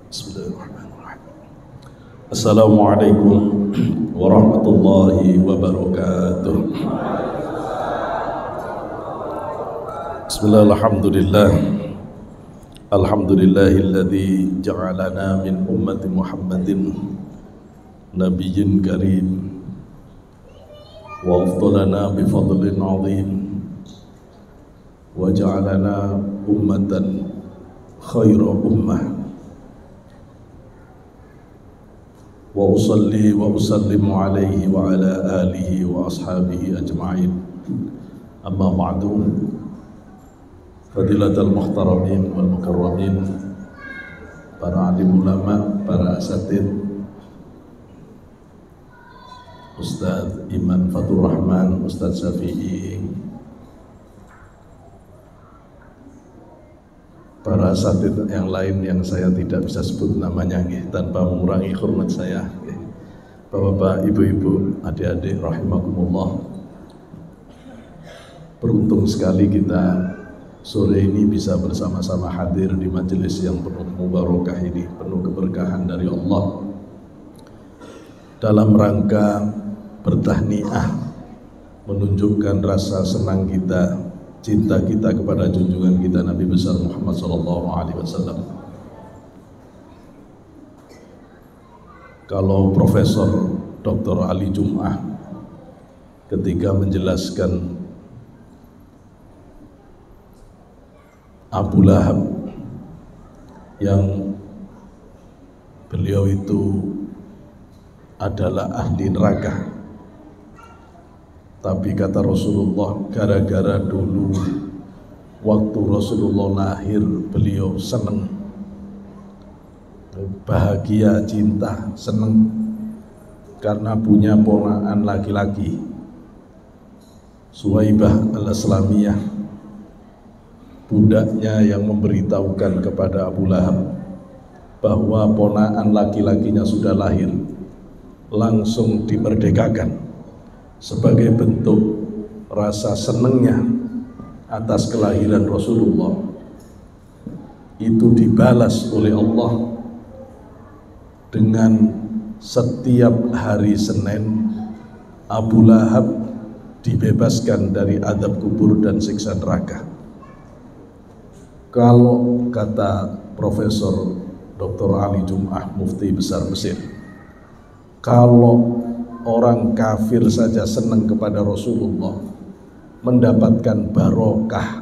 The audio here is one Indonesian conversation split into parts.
Bismillahirrahmanirrahim. Assalamualaikum warahmatullahi wabarakatuh. Bismillahirrahmanirrahim. Alhamdulillahilladzi ja'alana min ummati Muhammadin nabiyyin karim wa afdalana bi fadlin 'azim wa ja'alana ummatan khaira ummah. Wa usalli wa usallimu alaihi wa ala alihi wa ashabihi ajma'in. Amma ba'du. Fadilatul muhtaramin wal mukarramin, para alim ulama, para asatid, Ustaz Iman Fatur Rahman, Ustaz Syafi'i, para asatid yang lain yang saya tidak bisa sebut namanya tanpa mengurangi hormat saya, bapak-bapak, ibu-ibu, adik-adik rahimakumullah. Beruntung sekali kita sore ini bisa bersama-sama hadir di majelis yang penuh mubarakah ini, penuh keberkahan dari Allah, dalam rangka bertahniah, menunjukkan rasa senang kita, cinta kita kepada junjungan kita Nabi besar Muhammad SAW. Kalau Profesor Dr. Ali Jum'ah ketika menjelaskan Abu Lahab yang beliau itu adalah ahli neraka, tapi kata Rasulullah, gara-gara dulu waktu Rasulullah lahir beliau senang, bahagia, cinta, senang karena punya ponakan laki-laki, Suwaibah al-Islamiyah, budaknya yang memberitahukan kepada Abu Lahab bahwa ponakan laki-lakinya sudah lahir, langsung dimerdekakan sebagai bentuk rasa senangnya atas kelahiran Rasulullah. Itu dibalas oleh Allah dengan setiap hari Senin Abu Lahab dibebaskan dari azab kubur dan siksa neraka. Kalau kata Profesor Dr. Ali Jum'ah, Mufti Besar Mesir, kalau orang kafir saja senang kepada Rasulullah, mendapatkan barokah,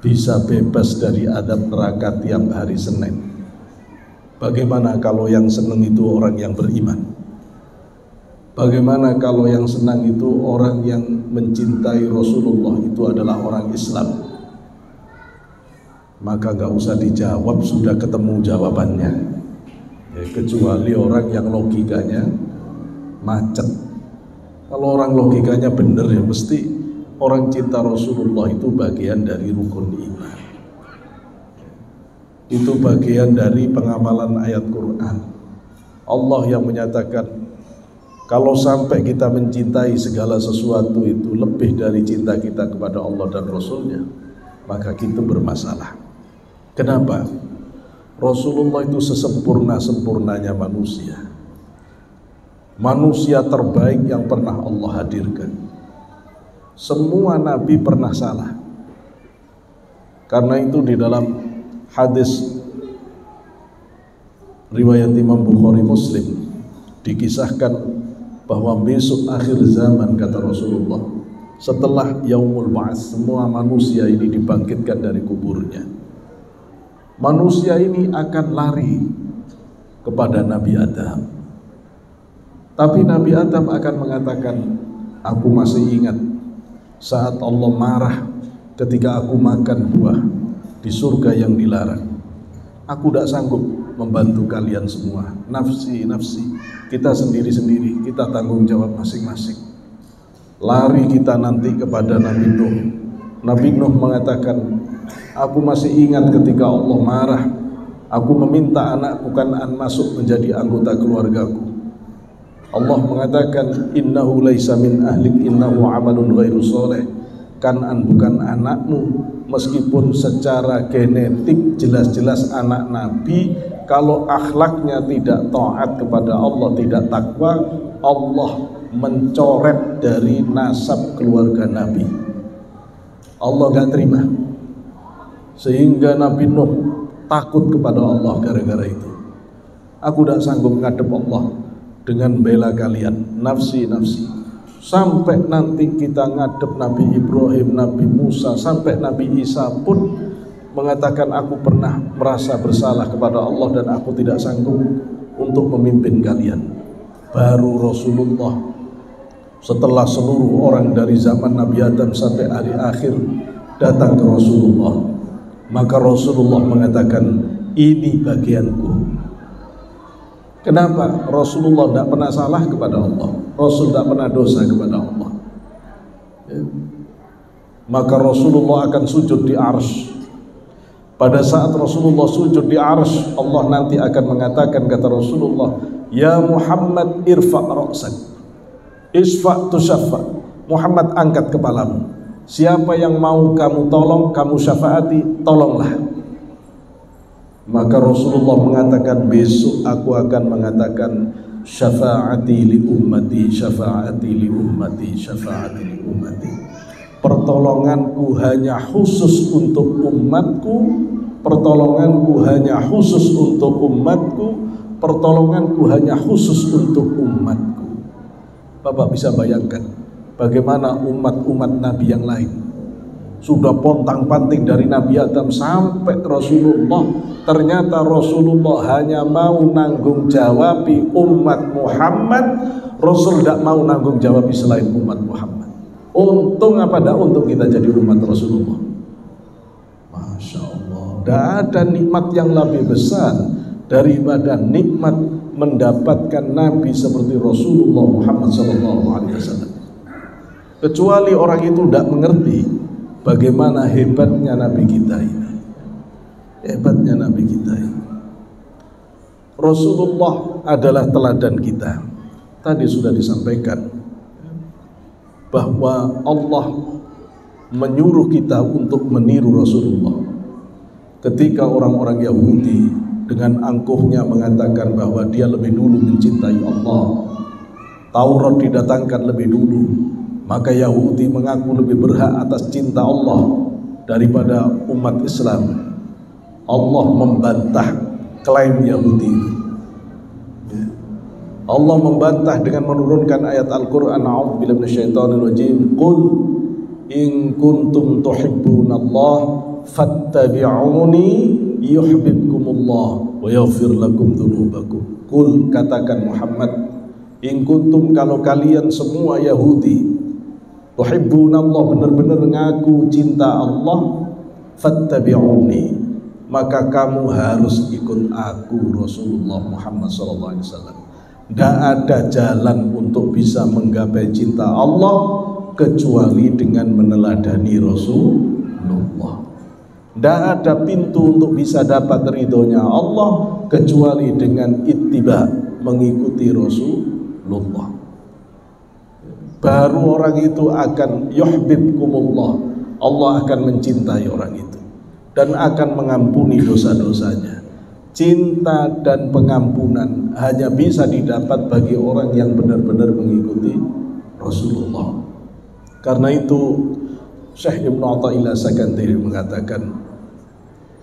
bisa bebas dari azab neraka tiap hari Senin, bagaimana kalau yang senang itu orang yang beriman? Bagaimana kalau yang senang itu orang yang mencintai Rasulullah, itu adalah orang Islam? Maka gak usah dijawab, sudah ketemu jawabannya, kecuali orang yang logikanya macet. Kalau orang logikanya benar, ya mesti orang cinta Rasulullah itu bagian dari rukun iman, itu bagian dari pengamalan ayat Quran. Allah yang menyatakan kalau sampai kita mencintai segala sesuatu itu lebih dari cinta kita kepada Allah dan Rasulnya, maka kita bermasalah. Kenapa? Rasulullah itu sesempurna-sempurnanya manusia, manusia terbaik yang pernah Allah hadirkan. Semua nabi pernah salah. Karena itu di dalam hadis riwayat Imam Bukhari Muslim dikisahkan bahwa besok akhir zaman, kata Rasulullah, setelah yaumul ba'ats, semua manusia ini dibangkitkan dari kuburnya. Manusia ini akan lari kepada Nabi Adam, tapi Nabi Adam akan mengatakan, aku masih ingat saat Allah marah ketika aku makan buah di surga yang dilarang. Aku tidak sanggup membantu kalian semua, nafsi, nafsi, kita sendiri-sendiri, kita tanggung jawab masing-masing. Lari kita nanti kepada Nabi Nuh. Nabi Nuh mengatakan, aku masih ingat ketika Allah marah, aku meminta anakku Kan'an masuk menjadi anggota keluargaku. Allah mengatakan, innahu laisa min ahlik, innahu amalun ghairu soleh. Kan'an bukan anakmu, meskipun secara genetik jelas-jelas anak Nabi, kalau akhlaknya tidak taat kepada Allah, tidak takwa, Allah mencoret dari nasab keluarga Nabi. Allah gak terima, sehingga Nabi Nuh takut kepada Allah gara-gara itu. Aku tidak sanggup ngadep Allah dengan bela kalian, nafsi. Sampai nanti kita ngadep Nabi Ibrahim, Nabi Musa, sampai Nabi Isa pun mengatakan aku pernah merasa bersalah kepada Allah dan aku tidak sanggup untuk memimpin kalian. Baru Rasulullah, setelah seluruh orang dari zaman Nabi Adam sampai hari akhir datang ke Rasulullah, maka Rasulullah mengatakan, ini bagianku. Kenapa? Rasulullah tidak pernah salah kepada Allah, Rasul tidak pernah dosa kepada Allah, ya. Maka Rasulullah akan sujud di arsy. Pada saat Rasulullah sujud di arsy, Allah nanti akan mengatakan, kata Rasulullah, ya Muhammad irfa' ra'sak, isfa' tusyaffa. Muhammad, angkat kepalamu. Siapa yang mau kamu tolong, kamu syafaati, tolonglah. Maka Rasulullah mengatakan, besok aku akan mengatakan, syafaati li ummati, syafaati li ummati, syafaati li ummati. Pertolonganku hanya khusus untuk umatku, pertolonganku hanya khusus untuk umatku, pertolonganku hanya khusus untuk umatku. Bapak bisa bayangkan bagaimana umat-umat Nabi yang lain sudah pontang-panting dari Nabi Adam sampai Rasulullah, ternyata Rasulullah hanya mau nanggung jawabi umat Muhammad. Rasul tidak mau nanggung jawabi selain umat Muhammad. Untung apa dah untung kita jadi umat Rasulullah. Masya Allah, tidak ada nikmat yang lebih besar daripada nikmat mendapatkan Nabi seperti Rasulullah Muhammad SAW. Kecuali orang itu tidak mengerti bagaimana hebatnya Nabi kita ini. Hebatnya Nabi kita ini. Rasulullah adalah teladan kita. Tadi sudah disampaikan bahwa Allah menyuruh kita untuk meniru Rasulullah. Ketika orang-orang Yahudi dengan angkuhnya mengatakan bahwa dia lebih dulu mencintai Allah, Taurat didatangkan lebih dulu, maka Yahudi mengaku lebih berhak atas cinta Allah daripada umat Islam. Allah membantah klaim Yahudi. Allah membantah dengan menurunkan ayat Al-Quran, a'udzubillahi minasyaitonirrajim, qul in kuntum tuhibbunallah fattabi'uni yuhibbukumullah wa yaghfir lakum dzunubakum. Qul, katakan Muhammad, in kuntum, kalau kalian semua Yahudi tuhibbunallah, benar-benar ngaku cinta Allah, fattabi'uni, maka kamu harus ikut aku Rasulullah Muhammad SAW. Tidak ada jalan untuk bisa menggapai cinta Allah kecuali dengan meneladani Rasulullah. Tidak ada pintu untuk bisa dapat ridhonya Allah kecuali dengan ittiba, mengikuti Rasulullah. Baru orang itu akan yuhibbukumullah, Allah akan mencintai orang itu dan akan mengampuni dosa-dosanya. Cinta dan pengampunan hanya bisa didapat bagi orang yang benar-benar mengikuti Rasulullah. Karena itu Syekh Ibn Athaillah Sakandari mengatakan,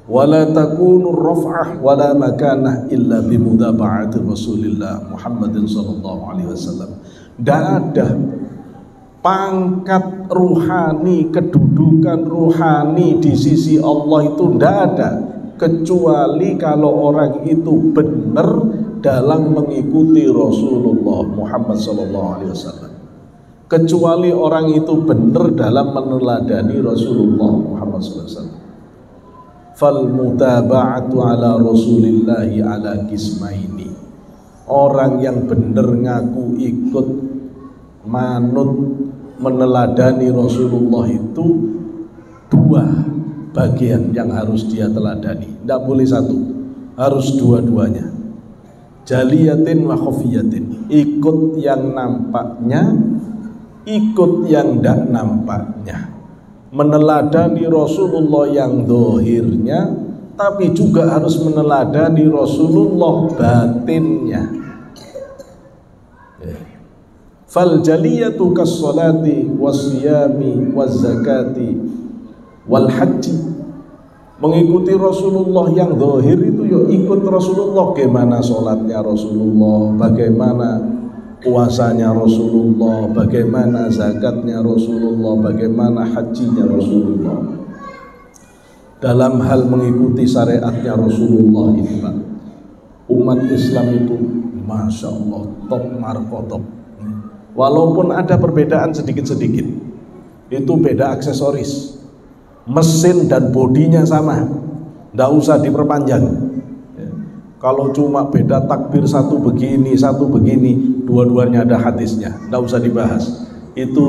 wala takunu raf'ah wala makanah illa bimudaba'ati Rasulillah Muhammadin sallallahu alaihi wasallam. Tidak ada pangkat ruhani, kedudukan ruhani di sisi Allah itu tidak ada, kecuali kalau orang itu benar dalam mengikuti Rasulullah Muhammad SAW. Kecuali orang itu benar dalam meneladani Rasulullah Muhammad SAW. Fal mutaba'atu ala Rasulillahi ala kismaini. Orang yang benar ngaku ikut manut meneladani Rasulullah itu dua bagian yang harus dia teladani. Tidak boleh satu, harus dua-duanya. Jaliyatin wa khafiyatin, ikut yang nampaknya, ikut yang tidak nampaknya. meneladani Rasulullah yang zahirnya, tapi juga harus meneladani Rasulullah batinnya. Fal jaliyatu kas-salati was-siyami waz-zakati wal haji. Mengikuti Rasulullah yang zahir itu ya ikut Rasulullah, bagaimana sholatnya Rasulullah, bagaimana puasanya Rasulullah, bagaimana zakatnya Rasulullah, bagaimana hajinya Rasulullah. Dalam hal mengikuti syariatnya Rasulullah ini Pak, umat Islam itu Masya Allah top markotop. Walaupun ada perbedaan sedikit-sedikit, itu beda aksesoris, mesin dan bodinya sama, nggak usah diperpanjang. Kalau cuma beda takbir satu begini, dua-duanya ada hadisnya, nggak usah dibahas. Itu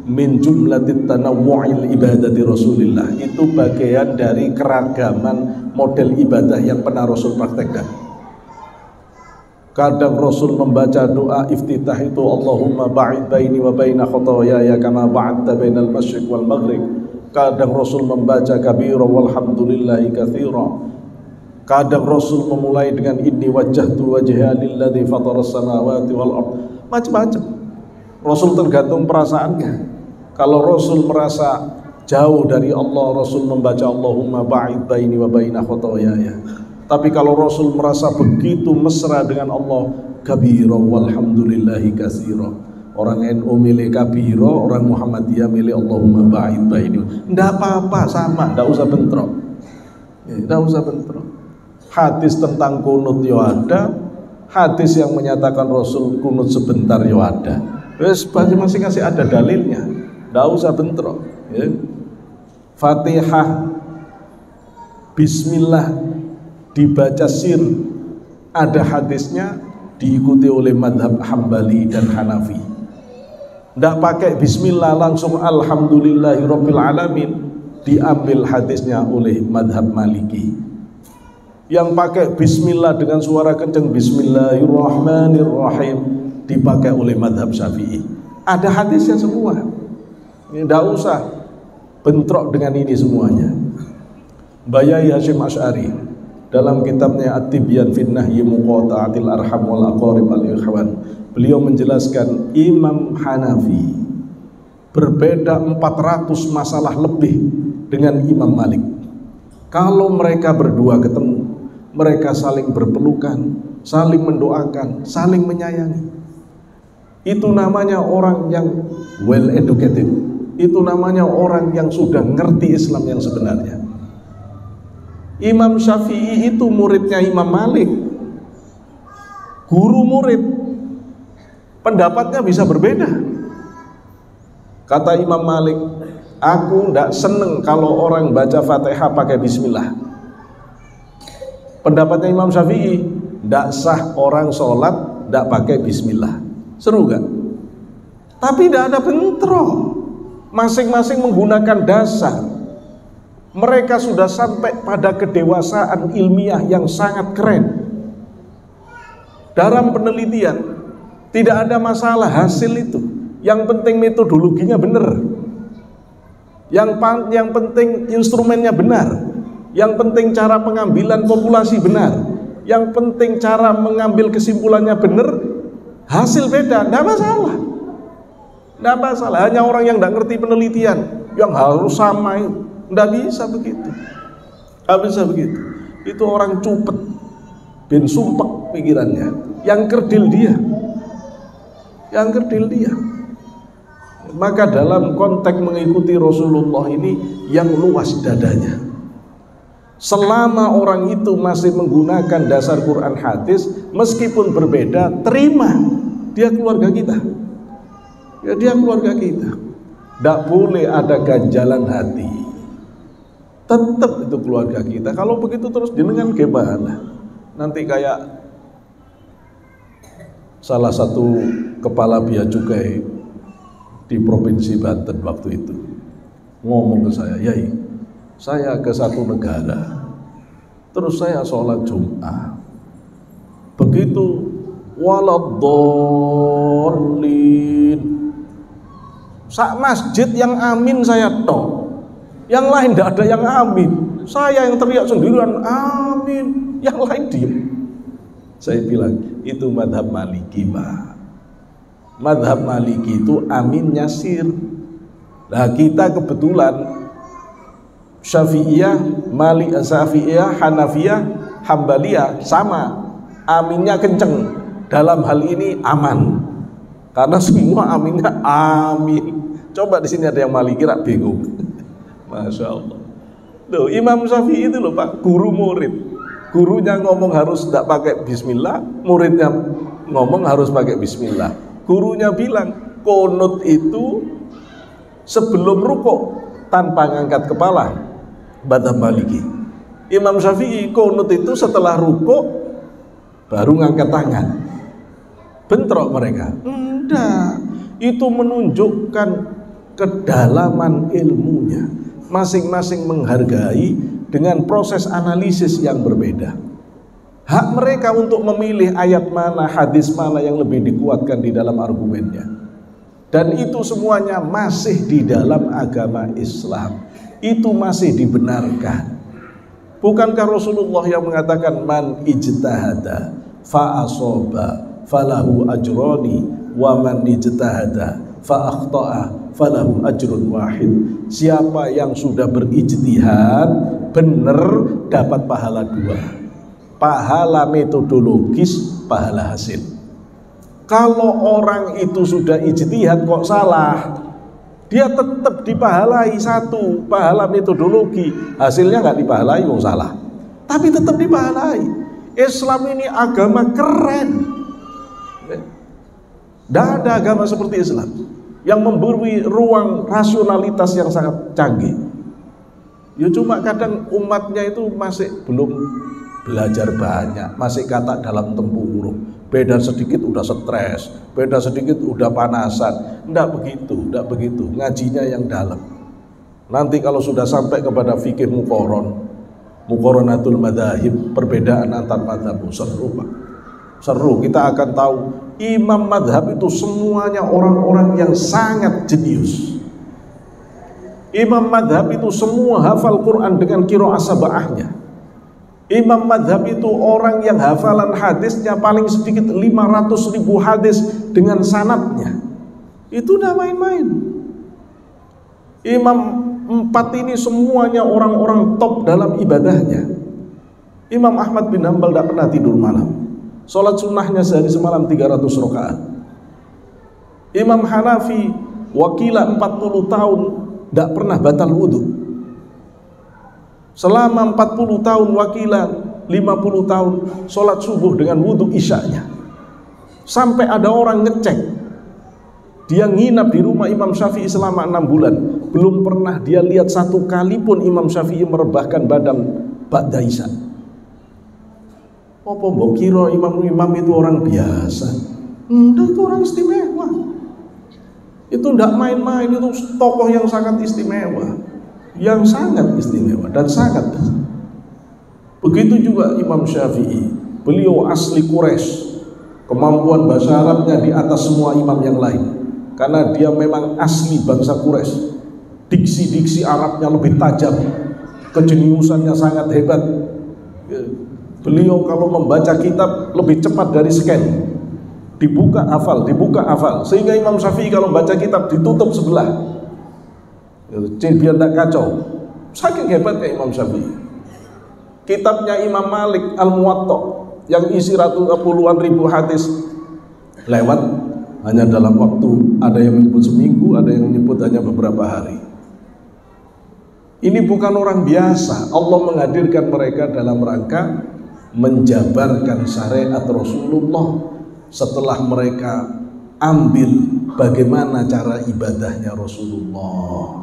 min jumlatit tanawwu'il ibadati Rasulillah, itu bagian dari keragaman model ibadah yang pernah Rasul praktekkan. Kadang Rasul membaca doa iftitah itu Allahumma ba'id baini wa baina khotoyaya kama ba'adta bainal masyriq wal maghrib. Kadang Rasul membaca kabira walhamdulillahi katsira. Kadang Rasul memulai dengan inni wajjahtu wajhiya lilladzi fataras samawati wal ard. Macam-macam. Rasul tergantung perasaannya. Kalau Rasul merasa jauh dari Allah, Rasul membaca Allahumma ba'id baini wa baina khotoyaya. Tapi kalau Rasul merasa begitu mesra dengan Allah, kabira walhamdulillahi katsira. Orang NU milih kabira, orang Muhammadiyah milih Allahumma ba'id baini. Enggak apa-apa, sama, enggak usah bentrok. Enggak usah bentrok. Hadis tentang kunut yo ada, hadis yang menyatakan Rasul kunut sebentar yo ada. Wes masing-masing ada dalilnya. Enggak usah bentrok, ya. Fatihah bismillah dibaca sir, ada hadisnya, diikuti oleh madhab Hambali dan Hanafi. Tidak pakai bismillah langsung alhamdulillahi rabbil alamin, diambil hadisnya oleh madhab Maliki. Yang pakai bismillah dengan suara kencang bismillahirrahmanirrahim dipakai oleh madhab Syafi'i. Ada hadisnya semua. Tidak usah bentrok dengan ini semuanya. Bayai Hashim Asy'ari dalam kitabnya At-Tibyan fin Nahyi Muqata'atil Arham wal Aqarib al-Ikhwan, beliau menjelaskan Imam Hanafi berbeda 400 masalah lebih dengan Imam Malik. Kalau mereka berdua ketemu, mereka saling berpelukan, saling mendoakan, saling menyayangi. Itu namanya orang yang well educated. Itu namanya orang yang sudah ngerti Islam yang sebenarnya. Imam Syafi'i itu muridnya Imam Malik, guru murid, pendapatnya bisa berbeda. Kata Imam Malik, aku tidak seneng kalau orang baca Fatihah pakai bismillah. Pendapatnya Imam Syafi'i, tidak sah orang sholat tidak pakai bismillah. Seru gak? Tapi tidak ada bentrok, masing-masing menggunakan dasar. Mereka sudah sampai pada kedewasaan ilmiah yang sangat keren. Dalam penelitian tidak ada masalah hasil itu. Yang penting metodologinya benar. Yang penting instrumennya benar. Yang penting cara pengambilan populasi benar. Yang penting cara mengambil kesimpulannya benar. Hasil beda, tidak masalah. Tidak masalah. Hanya orang yang tidak ngerti penelitian yang harus sama itu. Nggak bisa begitu, nggak bisa begitu. Itu orang cupet, bin sumpek pikirannya, yang kerdil dia, Maka dalam konteks mengikuti Rasulullah ini yang luas dadanya. Selama orang itu masih menggunakan dasar Quran hadis, meskipun berbeda, terima, dia keluarga kita, ya dia keluarga kita. Nggak boleh ada ganjalan hati. Tetap itu keluarga kita. Kalau begitu terus jenengan gimana? Nanti kayak salah satu kepala bea cukai di provinsi Banten waktu itu ngomong ke saya, Yai, saya ke satu negara, terus saya sholat Jum'ah, begitu waladhdallin, sak masjid yang amin saya tok. Yang lain tidak ada yang amin. Saya yang teriak sendirian amin, yang lain diem. Saya bilang itu madhab Maliki, Pak. Madhab Maliki itu aminnya sir. Nah kita kebetulan Syafi'iyah, Syafi'iyah, Hanafiyah, Hambaliyah sama, aminnya kenceng. Dalam hal ini aman, karena semua aminnya amin. Coba di sini ada yang Maliki rak bingung. Masya Allah. Loh, Imam Syafi'i itu loh Pak, guru murid. Gurunya ngomong harus tidak pakai bismillah, muridnya ngomong harus pakai bismillah. Gurunya bilang kunut itu sebelum rukuk tanpa ngangkat kepala. Madhab Maliki. Imam Syafi'i kunut itu setelah rukuk baru ngangkat tangan. Bentrok mereka. Enggak. Itu menunjukkan kedalaman ilmunya. Masing-masing menghargai dengan proses analisis yang berbeda. Hak mereka untuk memilih ayat mana, hadis mana yang lebih dikuatkan di dalam argumennya. Dan itu semuanya masih di dalam agama Islam. Itu masih dibenarkan. Bukankah Rasulullah yang mengatakan man ijtahada fa asoba falahu ajroni wa man ijtahada fa akhta'a falahu ajrun wahid. Siapa yang sudah berijtihad benar dapat pahala 2. Pahala metodologis, pahala hasil. Kalau orang itu sudah ijtihad kok salah, dia tetap dipahalai 1 pahala metodologi, hasilnya nggak dipahalai wong salah, tapi tetap dipahalai. Islam ini agama keren. Tidak ada agama seperti Islam yang memberi ruang rasionalitas yang sangat canggih. Ya cuma kadang umatnya itu masih belum belajar banyak, masih kata dalam tempurung. Beda sedikit udah stres, beda sedikit udah panasan. Enggak begitu, ngajinya yang dalam. Nanti kalau sudah sampai kepada fikih muqoronatul madzahib, perbedaan antar madzhab, seru Pak. Seru, kita akan tahu imam madzhab itu semuanya orang-orang yang sangat jenius. Imam madzhab itu semua hafal Quran dengan qiraah sab'ahnya. Imam madhab itu orang yang hafalan hadisnya paling sedikit 500.000 hadis dengan sanadnya. Itu udah main-main. Imam 4 ini semuanya orang-orang top dalam ibadahnya. Imam Ahmad bin Hanbal tidak pernah tidur malam. Sholat sunnahnya sehari semalam 300 rakaat. Imam Hanafi wakila 40 tahun tidak pernah batal wudhu. Selama 40 tahun wakilan, 50 tahun sholat subuh dengan wudhu isya'nya. Sampai ada orang ngecek, dia nginap di rumah Imam Syafi'i selama 6 bulan, belum pernah dia lihat 1 kali pun Imam Syafi'i merebahkan badan ba'da isya. Apa mbok kira imam-imam itu orang biasa? Enggak, itu orang istimewa. Itu enggak main-main, itu tokoh yang sangat istimewa. Yang sangat istimewa dan sangat. Begitu juga Imam Syafi'i, beliau asli Quraisy, kemampuan bahasa Arabnya di atas semua imam yang lain, karena dia memang asli bangsa Quraisy. Diksi-diksi Arabnya lebih tajam, kejeniusannya sangat hebat. Beliau kalau membaca kitab lebih cepat dari scan, dibuka hafal, sehingga Imam Syafi'i kalau baca kitab ditutup sebelah biar tidak kacau. Saking hebatnya Imam Syafi'i. Kitabnya Imam Malik Al-Muwatta yang isi puluhan ribu hadis lewat hanya dalam waktu, ada yang menyebut seminggu, ada yang menyebut hanya beberapa hari. Ini bukan orang biasa. Allah menghadirkan mereka dalam rangka menjabarkan syariat Rasulullah setelah mereka ambil bagaimana cara ibadahnya Rasulullah.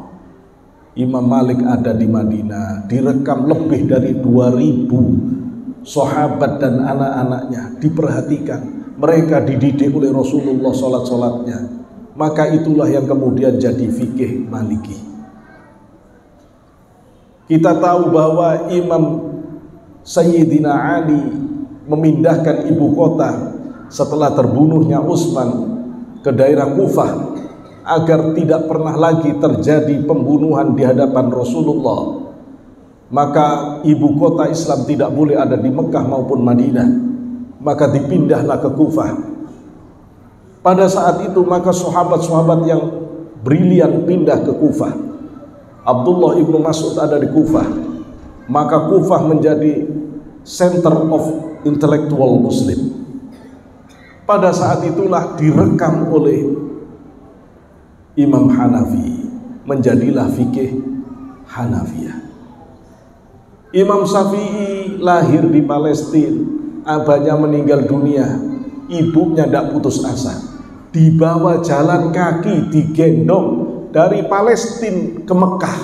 Imam Malik ada di Madinah, direkam lebih dari 2000 sahabat dan anak-anaknya, diperhatikan. Mereka dididik oleh Rasulullah sholat-sholatnya. Maka itulah yang kemudian jadi fikih Maliki. Kita tahu bahwa Imam Sayyidina Ali memindahkan ibu kota setelah terbunuhnya Utsman ke daerah Kufah. agar tidak pernah lagi terjadi pembunuhan di hadapan Rasulullah, maka ibu kota Islam tidak boleh ada di Mekah maupun Madinah, maka dipindahlah ke Kufah. Pada saat itu maka sahabat-sahabat yang brilian pindah ke Kufah. Abdullah ibnu Mas'ud ada di Kufah, maka Kufah menjadi center of intellectual Muslim. Pada saat itulah direkam oleh Imam Hanafi, menjadilah fikih Hanafiyah. Imam Syafi'i lahir di Palestina, abahnya meninggal dunia, ibunya tidak putus asa, dibawa jalan kaki, digendong dari Palestina ke Mekah.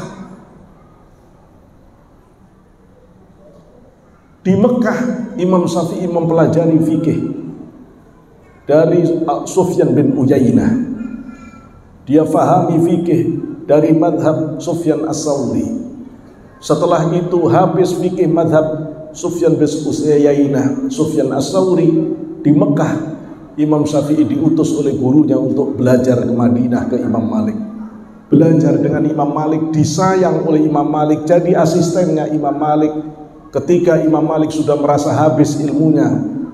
Di Mekah Imam Syafi'i mempelajari fikih dari Sufyan bin Uyainah. Dia fahami fikih dari madhab Sufyan As-Sauri. Setelah itu habis fikih madhab Sufyan bin Uyainah, Sufyan As-Sauri, di Mekah Imam Syafi'i diutus oleh gurunya untuk belajar ke Madinah ke Imam Malik. Belajar dengan Imam Malik, disayang oleh Imam Malik, jadi asistennya Imam Malik. Ketika Imam Malik sudah merasa habis ilmunya,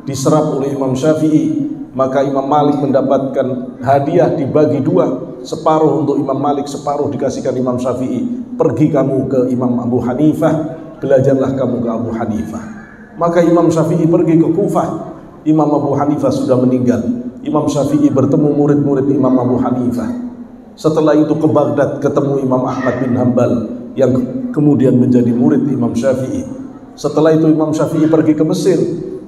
diserap oleh Imam Syafi'i, maka Imam Malik mendapatkan hadiah, dibagi dua, separuh untuk Imam Malik, separuh dikasihkan Imam Syafi'i. Pergi kamu ke Imam Abu Hanifah, belajarlah kamu ke Abu Hanifah. Maka Imam Syafi'i pergi ke Kufah. Imam Abu Hanifah sudah meninggal. Imam Syafi'i bertemu murid-murid Imam Abu Hanifah. Setelah itu ke Baghdad, ketemu Imam Ahmad bin Hanbal yang kemudian menjadi murid Imam Syafi'i. Setelah itu Imam Syafi'i pergi ke Mesir,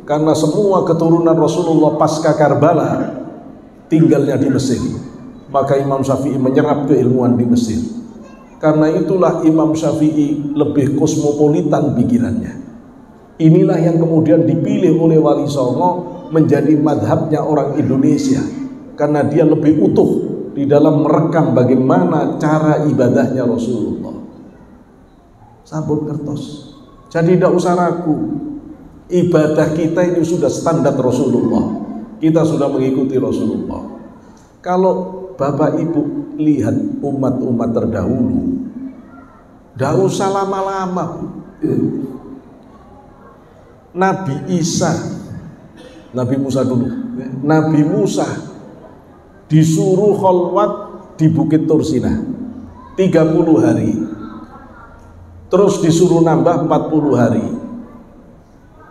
karena semua keturunan Rasulullah pasca Karbala tinggalnya di Mesir. Maka Imam Syafi'i menyerap keilmuan di Mesir. Karena itulah Imam Syafi'i lebih kosmopolitan pikirannya. Inilah yang kemudian dipilih oleh Wali Songo menjadi madhabnya orang Indonesia, karena dia lebih utuh di dalam merekam bagaimana cara ibadahnya Rasulullah. Sampun kertos. Jadi tidak usah ragu, ibadah kita ini sudah standar Rasulullah. Kita sudah mengikuti Rasulullah. Kalau Bapak Ibu lihat umat-umat terdahulu, tidak usah lama-lama. Nabi Isa, Nabi Musa dulu. Nabi Musa disuruh kholwat di Bukit Tursina 30 hari. Terus disuruh nambah 40 hari.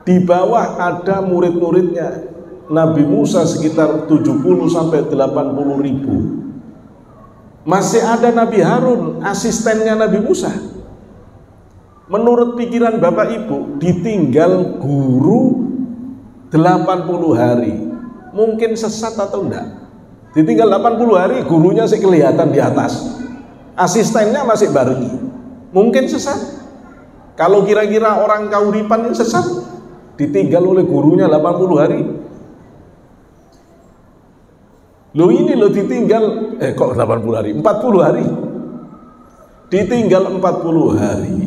Di bawah ada murid-muridnya Nabi Musa sekitar 70 sampai 80 ribu. Masih ada Nabi Harun, asistennya Nabi Musa. Menurut pikiran Bapak Ibu, ditinggal guru 80 hari, mungkin sesat atau enggak? Ditinggal 80 hari, gurunya sih kelihatan di atas, asistennya masih barengi, mungkin sesat? Kalau kira-kira orang Kauripan ini sesat, ditinggal oleh gurunya 80 hari. Loh ini loh ditinggal, kok 80 hari? 40 hari. Ditinggal 40 hari.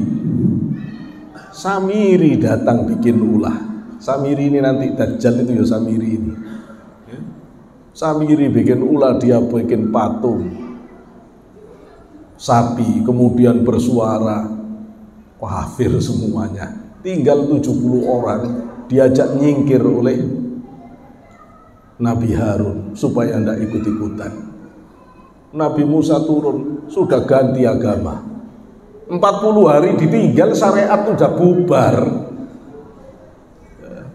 Samiri datang bikin ulah. Samiri ini nanti Dajjal itu ya Samiri ini. Samiri bikin ulah, dia bikin patung sapi, kemudian bersuara, kafir semuanya. Tinggal 70 orang diajak nyingkir oleh Nabi Harun supaya tidak ikut-ikutan. Nabi Musa turun, sudah ganti agama. 40 hari ditinggal, syariat sudah bubar.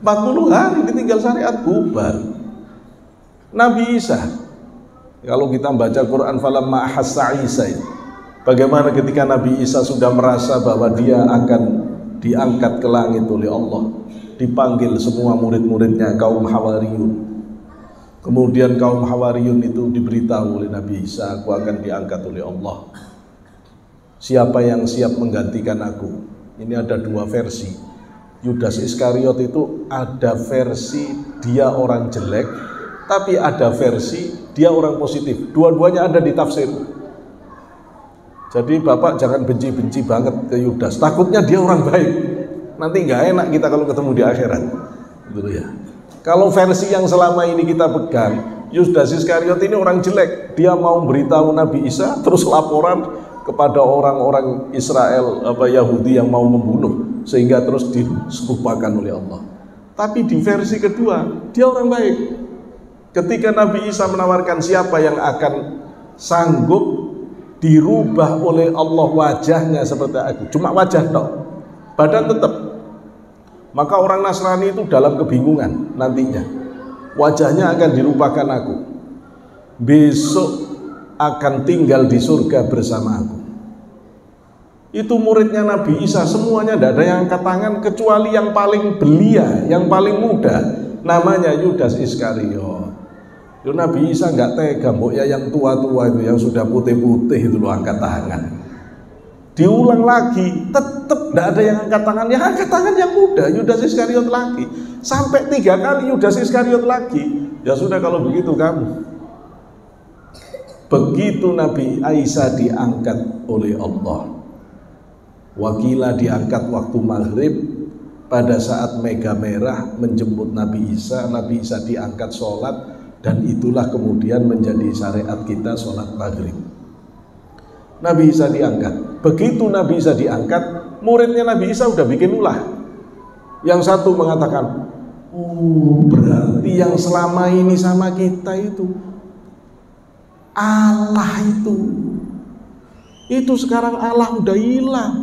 40 hari ditinggal, syariat bubar. Nabi Isa, kalau kita baca Quran, falamma ahassa Isa, bagaimana ketika Nabi Isa sudah merasa bahwa dia akan diangkat ke langit oleh Allah, dipanggil semua murid-muridnya kaum Hawariyun. Kemudian kaum Hawariyun itu diberitahu oleh Nabi Isa, aku akan diangkat oleh Allah. Siapa yang siap menggantikan aku? Ini ada dua versi. Yudas Iskariot itu ada versi dia orang jelek, tapi ada versi dia orang positif. Dua-duanya ada di tafsir. Jadi Bapak jangan benci-benci banget ke Yudas. Takutnya dia orang baik. Nanti nggak enak kita kalau ketemu di akhirat. Gitu ya. Kalau versi yang selama ini kita pegang, Yudas Iskariot ini orang jelek. Dia mau beritahu Nabi Isa, terus laporan kepada orang-orang Israel Yahudi yang mau membunuh, sehingga terus diserupakan oleh Allah. Tapi di versi kedua dia orang baik. Ketika Nabi Isa menawarkan siapa yang akan sanggup dirubah oleh Allah wajahnya seperti aku, cuma wajah tok, badan tetap, maka orang Nasrani itu dalam kebingungan nantinya. Wajahnya akan dirupakan aku, besok akan tinggal di surga bersama aku. Itu muridnya Nabi Isa, semuanya tidak ada yang angkat tangan kecuali yang paling belia, yang paling muda, namanya Yudas Iskariot. Nabi Isa nggak tega, mbok ya yang tua-tua itu, yang sudah putih-putih itu loh angkat tangan. Diulang lagi, tetap tidak ada yang angkat tangan. Yang angkat tangan yang muda, Yudas Iskariot lagi. Sampai 3 kali Yudas Iskariot lagi. Ya sudah kalau begitu kamu. Begitu Nabi Isa diangkat oleh Allah, wakilah diangkat waktu maghrib, pada saat mega merah menjemput Nabi Isa diangkat sholat, dan itulah kemudian menjadi syariat kita sholat maghrib. Nabi Isa diangkat. Begitu Nabi Isa diangkat, muridnya Nabi Isa udah bikin ulah. Yang satu mengatakan, berarti yang selama ini sama kita itu Allah itu sekarang Allah udah hilang.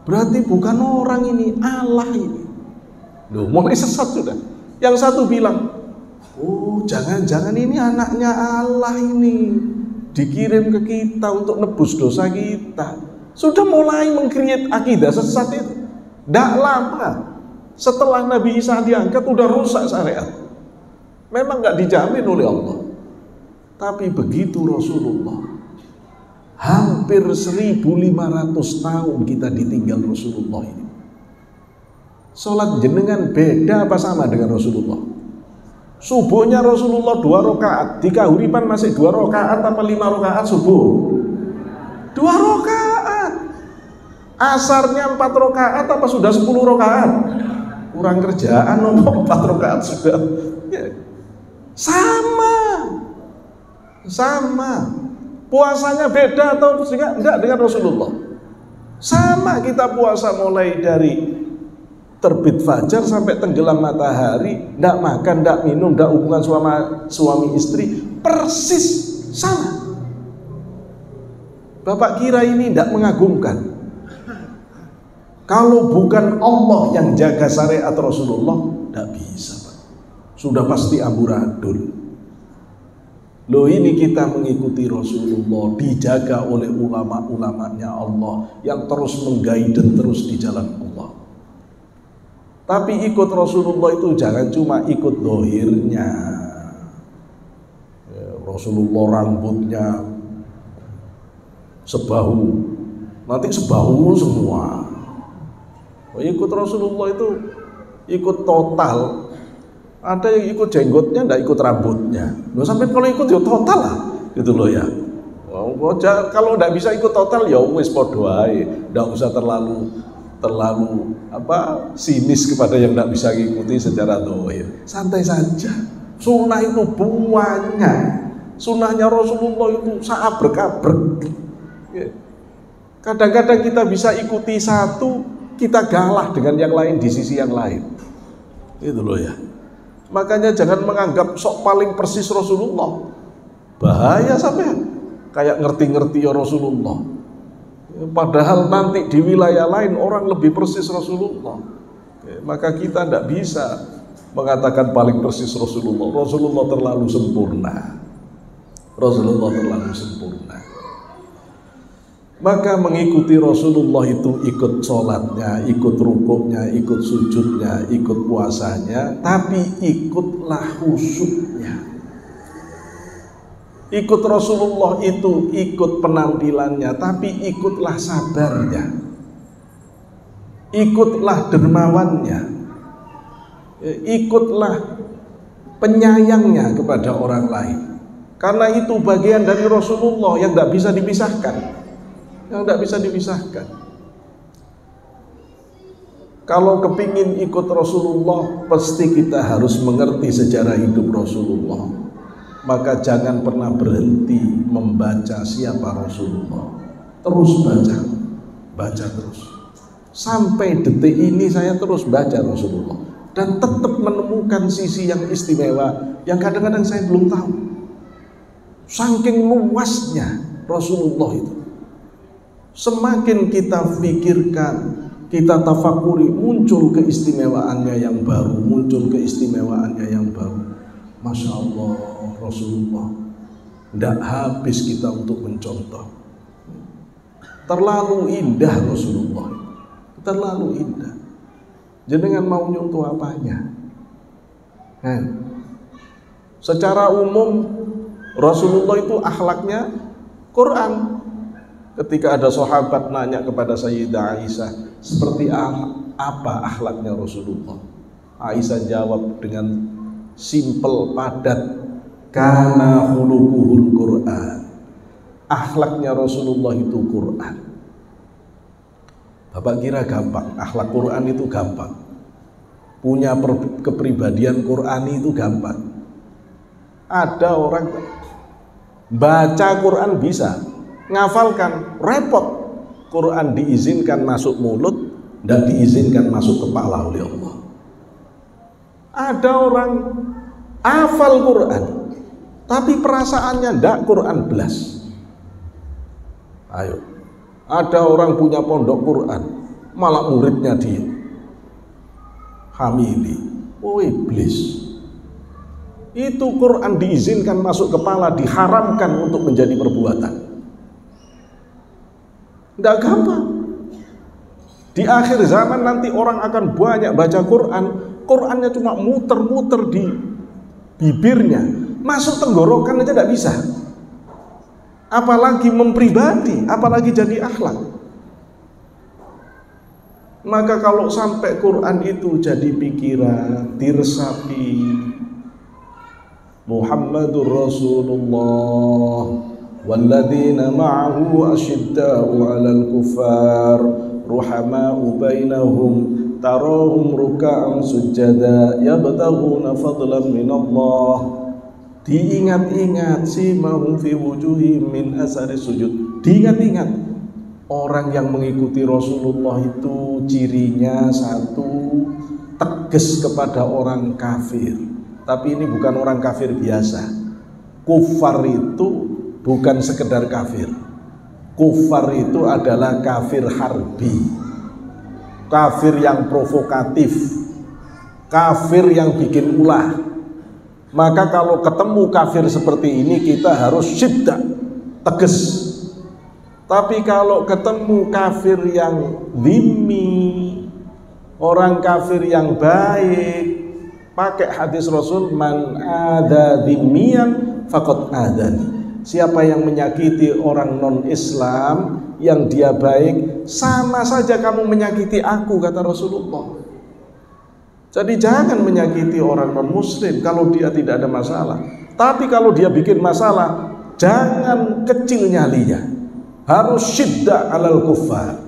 Berarti bukan orang ini, Allah ini. Loh, mulai sesat sudah. Yang satu bilang, jangan-jangan ini anaknya Allah ini, dikirim ke kita untuk nebus dosa kita. Sudah mulai mengkreat akidah sesat itu. Tidak lama setelah Nabi Isa diangkat udah rusak syariat. Memang nggak dijamin oleh Allah. Tapi begitu Rasulullah, hampir 1.500 tahun kita ditinggal Rasulullah ini. Sholat jenengan beda apa sama dengan Rasulullah? Subuhnya Rasulullah 2 rakaat, di kahuripan masih 2 rakaat apa 5 rakaat subuh? 2 rakaat. Asarnya 4 rakaat apa sudah 10 rakaat? Kurang kerjaan, 4 rakaat sudah. Sama. Puasanya beda atau enggak dengan Rasulullah? Sama, kita puasa mulai dari terbit fajar sampai tenggelam matahari, enggak makan, enggak minum, enggak hubungan suami istri, persis sama. Bapak kira ini enggak mengagumkan? Kalau bukan Allah yang jaga syariat Rasulullah, enggak bisa, Pak. Sudah pasti amburadul. Loh, ini kita mengikuti Rasulullah, dijaga oleh ulama-ulamanya Allah yang terus mengguide terus di jalan Allah. Tapi ikut Rasulullah itu jangan cuma ikut dohirnya. Rasulullah rambutnya sebahu, nanti sebahu semua. Ikut Rasulullah itu ikut total. Ada yang ikut jenggotnya, enggak ikut rambutnya. Loh, sampai kalau ikut ya total lah, gitu loh ya. Kalau enggak bisa ikut total ya wis podo ae, enggak usah terlalu sinis kepada yang enggak bisa ikuti secara dohir. Santai saja. Sunnah itu banyak. Sunnahnya Rasulullah itu sabrek-abrek. Kadang-kadang kita bisa ikuti satu, kita galah dengan yang lain di sisi yang lain. Itu loh ya. Makanya jangan menganggap sok paling persis Rasulullah. Bahaya sampai kayak ngerti-ngerti ya Rasulullah. Padahal nanti di wilayah lain orang lebih persis Rasulullah. Maka kita tidak bisa mengatakan paling persis Rasulullah. Rasulullah terlalu sempurna. Rasulullah terlalu sempurna. Maka mengikuti Rasulullah itu ikut sholatnya, ikut rukuknya, ikut sujudnya, ikut puasanya, tapi ikutlah khusyuknya. Ikut Rasulullah itu ikut penampilannya, tapi ikutlah sabarnya, ikutlah dermawannya, ikutlah penyayangnya kepada orang lain. Karena itu bagian dari Rasulullah yang tidak bisa dipisahkan. Kalau kepingin ikut Rasulullah, pasti kita harus mengerti sejarah hidup Rasulullah. maka jangan pernah berhenti membaca siapa Rasulullah. Terus baca terus. Sampai detik ini saya terus baca Rasulullah dan tetap menemukan sisi yang istimewa yang kadang-kadang saya belum tahu. Saking luasnya Rasulullah itu. Semakin kita pikirkan, kita tafakuri, muncul keistimewaannya yang baru, Masya Allah, Rasulullah tidak habis kita untuk mencontoh. Terlalu indah Rasulullah, terlalu indah. Jenengan mau nyontoh apanya? Secara umum Rasulullah itu akhlaknya Quran. Ketika ada sahabat nanya kepada Sayyidah Aisyah, seperti apa akhlaknya Rasulullah? Aisyah jawab dengan simpel, padat, kana khuluquhul Quran. Akhlaknya Rasulullah itu Quran. Bapak kira gampang? Akhlak Quran itu gampang. Punya kepribadian Qurani itu gampang. Ada orang baca Quran bisa, ngafalkan repot. Quran diizinkan masuk mulut, tidak diizinkan masuk kepala oleh Allah. Ada orang hafal Quran, tapi perasaannya tidak Quran belas. Ayo, ada orang punya pondok Quran, malah muridnya dia hamili. Oh iblis. Itu Quran diizinkan masuk kepala, diharamkan untuk menjadi perbuatan. Tidak gampang. Di akhir zaman nanti orang akan banyak baca Quran, Qurannya cuma muter-muter di bibirnya, masuk tenggorokan aja tidak bisa. Apalagi mempribadi, apalagi jadi akhlak. Maka kalau sampai Quran itu jadi pikiran, diresapi, Muhammadur Rasulullah walladzina ma'ahu asyidda'u 'alal kuffar ruhama'u bainahum tarahum ruk'an sujada yabtaghuna fadlan minallah. Diingat-ingat simahum fi wujuhihim min asari sujud. Diingat-ingat orang yang mengikuti Rasulullah itu cirinya satu, tegas kepada orang kafir. Tapi ini bukan orang kafir biasa. Kufar itu bukan sekedar kafir. Kufar itu adalah kafir harbi, kafir yang provokatif, kafir yang bikin ulah. Maka kalau ketemu kafir seperti ini kita harus syiddah, tegas. Tapi kalau ketemu kafir yang dhimmi, orang kafir yang baik, pakai hadis Rasul, man ada dhimmiyan faqad adani. Siapa yang menyakiti orang non-Islam yang dia baik, sama saja kamu menyakiti aku, kata Rasulullah. Jadi jangan menyakiti orang non-muslim kalau dia tidak ada masalah. Tapi kalau dia bikin masalah, jangan kecil nyalinya. Harus syiddah alal kuffar,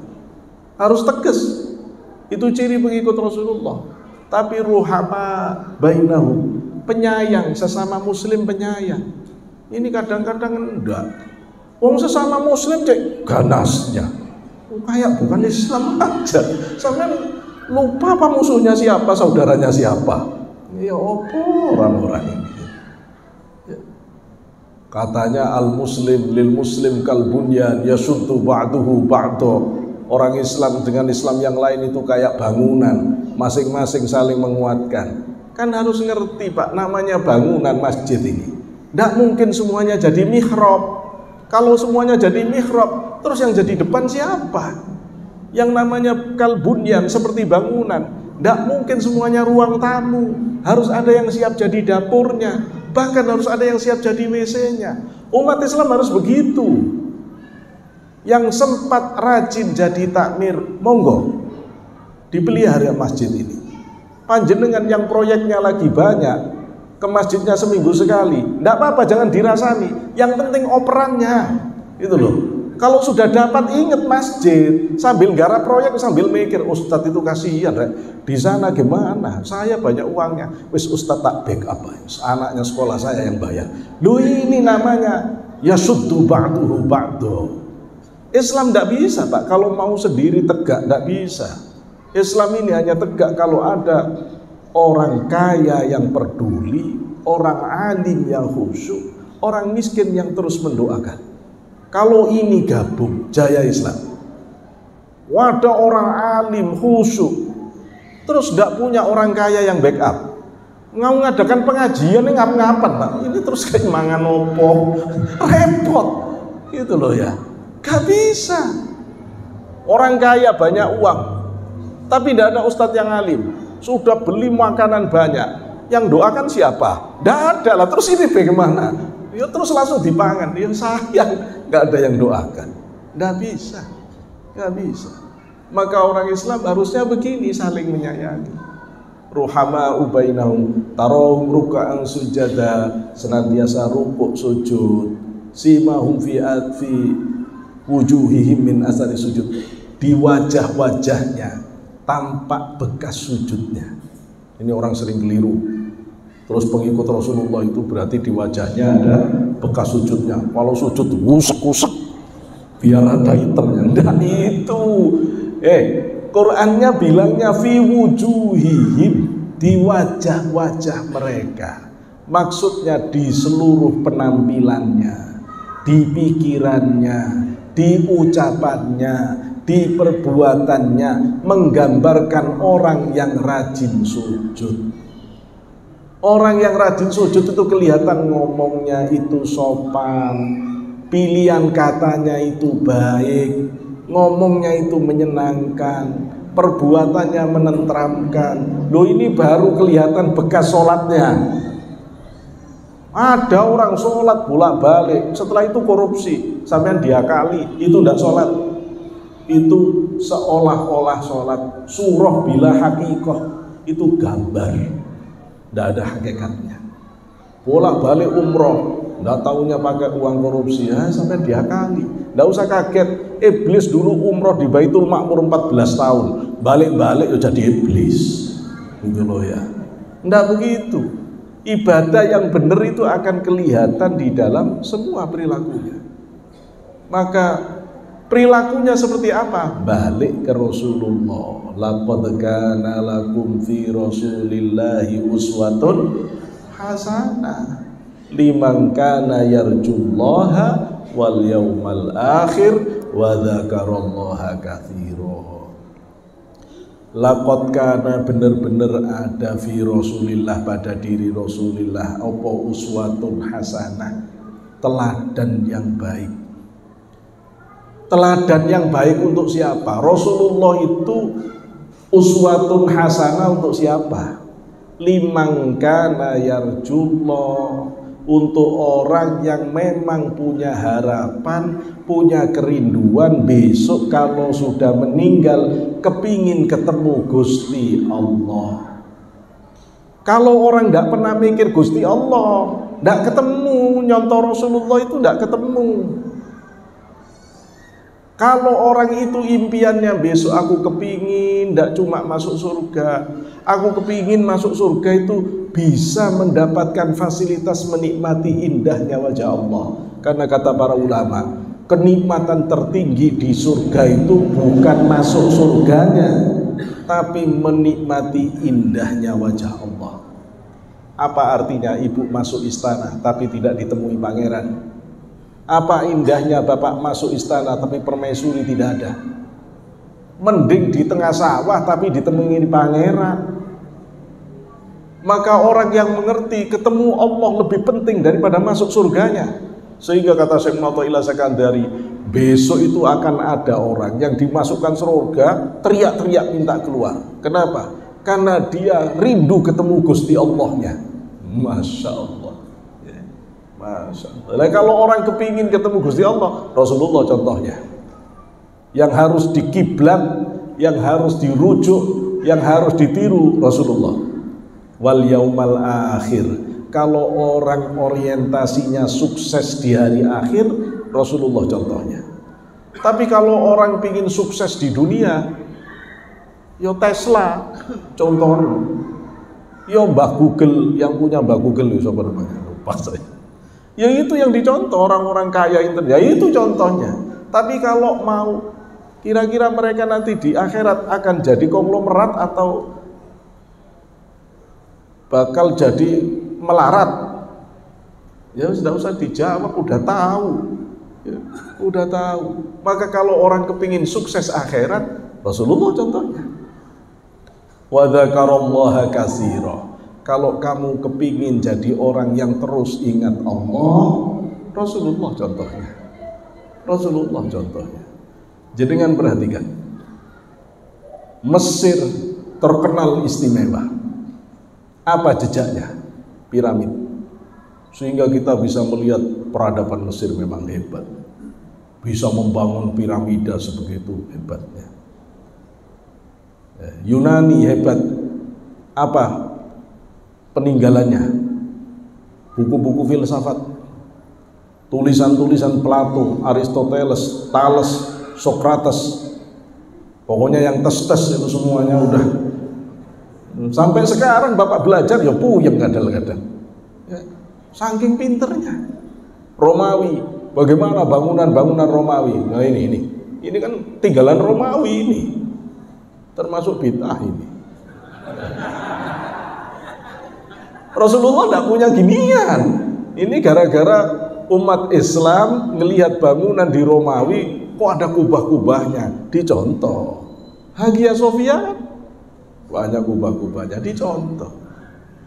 harus tegas. Itu ciri pengikut Rasulullah. Tapi ruhama bainahum, penyayang, sesama muslim penyayang. Ini kadang-kadang enggak. Wong sesama muslim cek ganasnya, kayak bukan Islam aja. Sampai lupa apa musuhnya siapa, saudaranya siapa. Ya opo orang-orang ini. Katanya al-muslim lil muslim kal bunyan yasuddu ba'duhu ba'du. Orang Islam dengan Islam yang lain itu kayak bangunan, masing-masing saling menguatkan. Kan harus ngerti Pak, namanya bangunan masjid ini. Tidak mungkin semuanya jadi mihrab. Kalau semuanya jadi mihrab, terus yang jadi depan siapa? Yang namanya kalbunyan, seperti bangunan. Tidak mungkin semuanya ruang tamu. Harus ada yang siap jadi dapurnya. Bahkan harus ada yang siap jadi WC-nya. Umat Islam harus begitu. Yang sempat rajin jadi takmir, monggo dipelihara masjid ini. Panjenengan yang proyeknya lagi banyak, ke masjidnya seminggu sekali, tidak apa-apa, jangan dirasani. Yang penting operannya, itu loh. Kalau sudah dapat ingat masjid, sambil garap proyek sambil mikir, Ustadz itu kasihan di sana gimana? Saya banyak uangnya, wis Ustadz tak backup, anaknya sekolah saya yang bayar. Lu ini namanya yasuddu ba'duhu ba'du. Islam tidak bisa Pak, kalau mau sendiri tegak tidak bisa. Islam ini hanya tegak kalau ada orang kaya yang peduli, orang alim yang khusyuk, orang miskin yang terus mendoakan. Kalau ini gabung, jaya Islam. Wadah orang alim khusyuk, terus tidak punya orang kaya yang backup. Ngau ngadakan pengajian ini ngap-ngapan Pak. Ini terus kayak mangan opo, repot. Gitu loh ya. Gak bisa. Orang kaya banyak uang, tapi tidak ada ustadz yang alim. Sudah beli makanan banyak, yang doakan siapa? Tidak ada lah. Terus ini bagaimana? Ya terus langsung dipangan. Ya sayang, nggak ada yang doakan. Nggak bisa, nggak bisa. Maka orang Islam harusnya begini, saling menyayangi. Ruhama ubainahum, tarom ruka'an sujada, senantiasa rukuk sujud. Simahum fi wujuhihim min asari sujud. Di wajah-wajahnya tampak bekas sujudnya. Ini orang sering keliru. Terus pengikut Rasulullah itu berarti di wajahnya ada bekas sujudnya. Kalau sujud usek-usek biar ada hitamnya. Enggak itu. Qurannya bilangnya fi wujuhihim, di wajah-wajah mereka. Maksudnya di seluruh penampilannya, di pikirannya, di ucapannya, di perbuatannya, menggambarkan orang yang rajin sujud. Orang yang rajin sujud itu kelihatan ngomongnya itu sopan, pilihan katanya itu baik, ngomongnya itu menyenangkan, perbuatannya menenteramkan. Loh, ini baru kelihatan bekas sholatnya. Ada orang sholat bolak-balik, setelah itu korupsi, sampean diakali, itu tidak sholat. Itu seolah-olah sholat. Surah bila hakikoh, itu gambar, tidak ada hakikatnya. Bolak-balik umroh, tidak tahunya pakai uang korupsi, ya sampean diakali. Tidak usah kaget, iblis dulu umroh di Baitul Ma'mur 14 tahun, balik-balik ya jadi iblis. Gitu loh ya. Tidak begitu. Ibadah yang benar itu akan kelihatan di dalam semua perilakunya. Maka perilakunya seperti apa? Balik ke Rasulullah. Laqad kana lakum fi Rasulillahi uswatun hasanah liman kana yarjullaha wal yaumal akhir wa dzakarallaha katsira. Laqad kana, benar-benar ada fi Rasulillah, pada diri Rasulillah, apa uswatun hasanah, teladan yang baik. Teladan yang baik untuk siapa? Rasulullah itu uswatun hasanah untuk siapa? Liman kana yarjullah, untuk orang yang memang punya harapan, punya kerinduan besok kalau sudah meninggal kepingin ketemu Gusti Allah. Kalau orang tidak pernah mikir Gusti Allah, tidak ketemu, nyontoh Rasulullah itu tidak ketemu. Kalau orang itu impiannya besok aku kepingin tidak cuma masuk surga, aku kepingin masuk surga itu bisa mendapatkan fasilitas menikmati indahnya wajah Allah. Karena kata para ulama, kenikmatan tertinggi di surga itu bukan masuk surganya, tapi menikmati indahnya wajah Allah. Apa artinya ibu masuk istana tapi tidak ditemui pangeran? Apa indahnya bapak masuk istana tapi permaisuri tidak ada? Mending di tengah sawah tapi ditemui pangeran. Maka orang yang mengerti ketemu Allah lebih penting daripada masuk surganya. Sehingga kata Syekh Muhammad Sakandari, besok itu akan ada orang yang dimasukkan surga teriak-teriak minta keluar. Kenapa? Karena dia rindu ketemu Gusti Allahnya. Masya Allah. Masya Allah. Nah, kalau orang kepingin ketemu Gusti Allah, Rasulullah contohnya, yang harus dikiblat, yang harus dirujuk, yang harus ditiru Rasulullah. Wal yaumal akhir, kalau orang orientasinya sukses di hari akhir, Rasulullah contohnya. Tapi kalau orang pingin sukses di dunia, yo Tesla contohnya, yo Mbah Google, yang punya Mbah Google itu siapa namanya? Lupa saya. Ya itu yang dicontoh orang-orang kaya internet, ya itu contohnya. Tapi kalau mau, kira-kira mereka nanti di akhirat akan jadi konglomerat atau bakal jadi melarat? Ya sudah usah dijawab, udah tahu. Ya, udah tahu. Maka kalau orang kepingin sukses akhirat, Rasulullah contohnya. Wa dzakarallaha katsira. Kalau kamu kepingin jadi orang yang terus ingat Allah, Rasulullah contohnya. Rasulullah contohnya. Jenengan perhatikan. Mesir terkenal istimewa. Apa jejaknya? Piramid. Sehingga kita bisa melihat peradaban Mesir memang hebat. Bisa membangun piramida sebegitu hebatnya. Yunani hebat. Apa peninggalannya? Buku-buku filsafat, tulisan-tulisan Plato, Aristoteles, Thales, Socrates. Pokoknya yang tes-tes itu semuanya udah. Sampai sekarang Bapak belajar ya puyeng kadang-kadang. Ya, saking pinternya. Romawi, bagaimana bangunan-bangunan Romawi? Nah ini kan tinggalan Romawi ini, termasuk bid'ah ini. Rasulullah tidak punya ginian. Ini gara-gara umat Islam ngelihat bangunan di Romawi, kok ada kubah-kubahnya, dicontoh. Hagia Sophia banyak kubah-kubahnya, dicontoh.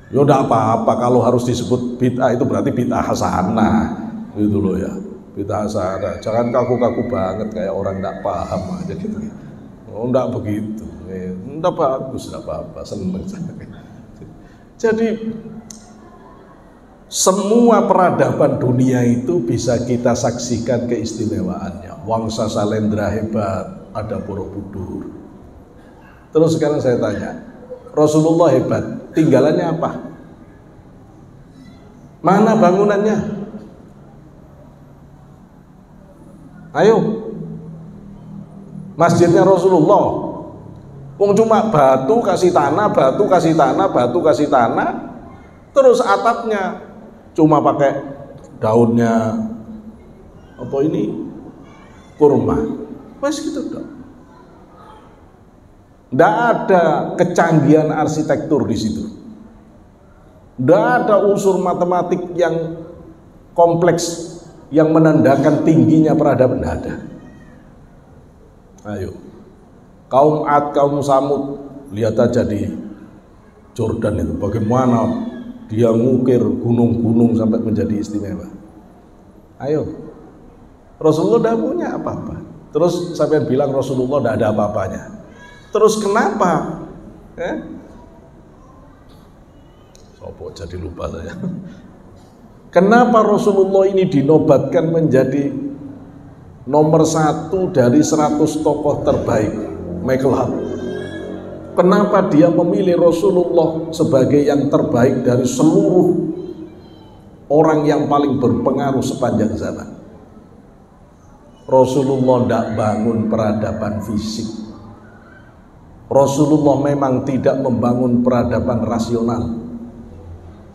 Ya udah apa-apa kalau harus disebut bid'ah, itu berarti bid'ah hasanah. Gitu loh ya, bid'ah hasanah. Jangan kaku-kaku banget kayak orang tidak paham aja gitu. Oh, enggak begitu. Enggak bagus, enggak apa-apa, seneng saya. Jadi semua peradaban dunia itu bisa kita saksikan keistimewaannya. Wangsa Salendra hebat, ada Borobudur. Terus sekarang saya tanya, Rasulullah hebat, tinggalannya apa? Mana bangunannya? Ayo, masjidnya Rasulullah, wong cuma batu kasih tanah, batu kasih tanah, batu kasih tanah, terus atapnya cuma pakai daunnya apa ini, kurma, wes gitu dong. Nggak ada kecanggihan arsitektur di situ, nggak ada unsur matematik yang kompleks yang menandakan tingginya peradaban, nggak ada. Ayo, kaum Ad, kaum Samud, lihat aja di Jordan itu bagaimana dia ngukir gunung-gunung sampai menjadi istimewa. Ayo, Rasulullah tidak punya apa-apa. Terus sampai bilang Rasulullah tidak ada apa-apanya. Terus kenapa? Sopo jadi lupa saya. Kenapa Rasulullah ini dinobatkan menjadi nomor 1 dari 100 tokoh terbaik? Michael Hart. Kenapa dia memilih Rasulullah sebagai yang terbaik dari seluruh orang yang paling berpengaruh sepanjang zaman? Rasulullah tidak bangun peradaban fisik. Rasulullah memang tidak membangun peradaban rasional.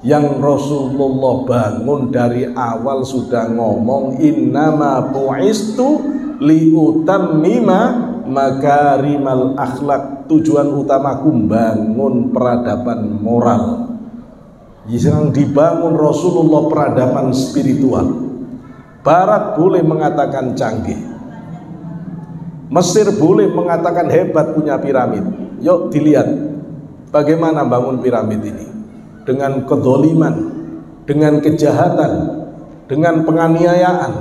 Yang Rasulullah bangun dari awal sudah ngomong innama bu'istu liutammima makarimal akhlak. Tujuan utamaku bangun peradaban moral. Yang dibangun Rasulullah peradaban spiritual. Barat boleh mengatakan canggih, Mesir boleh mengatakan hebat punya piramid. Yuk dilihat bagaimana bangun piramid ini. Dengan kedzaliman, dengan kejahatan, dengan penganiayaan.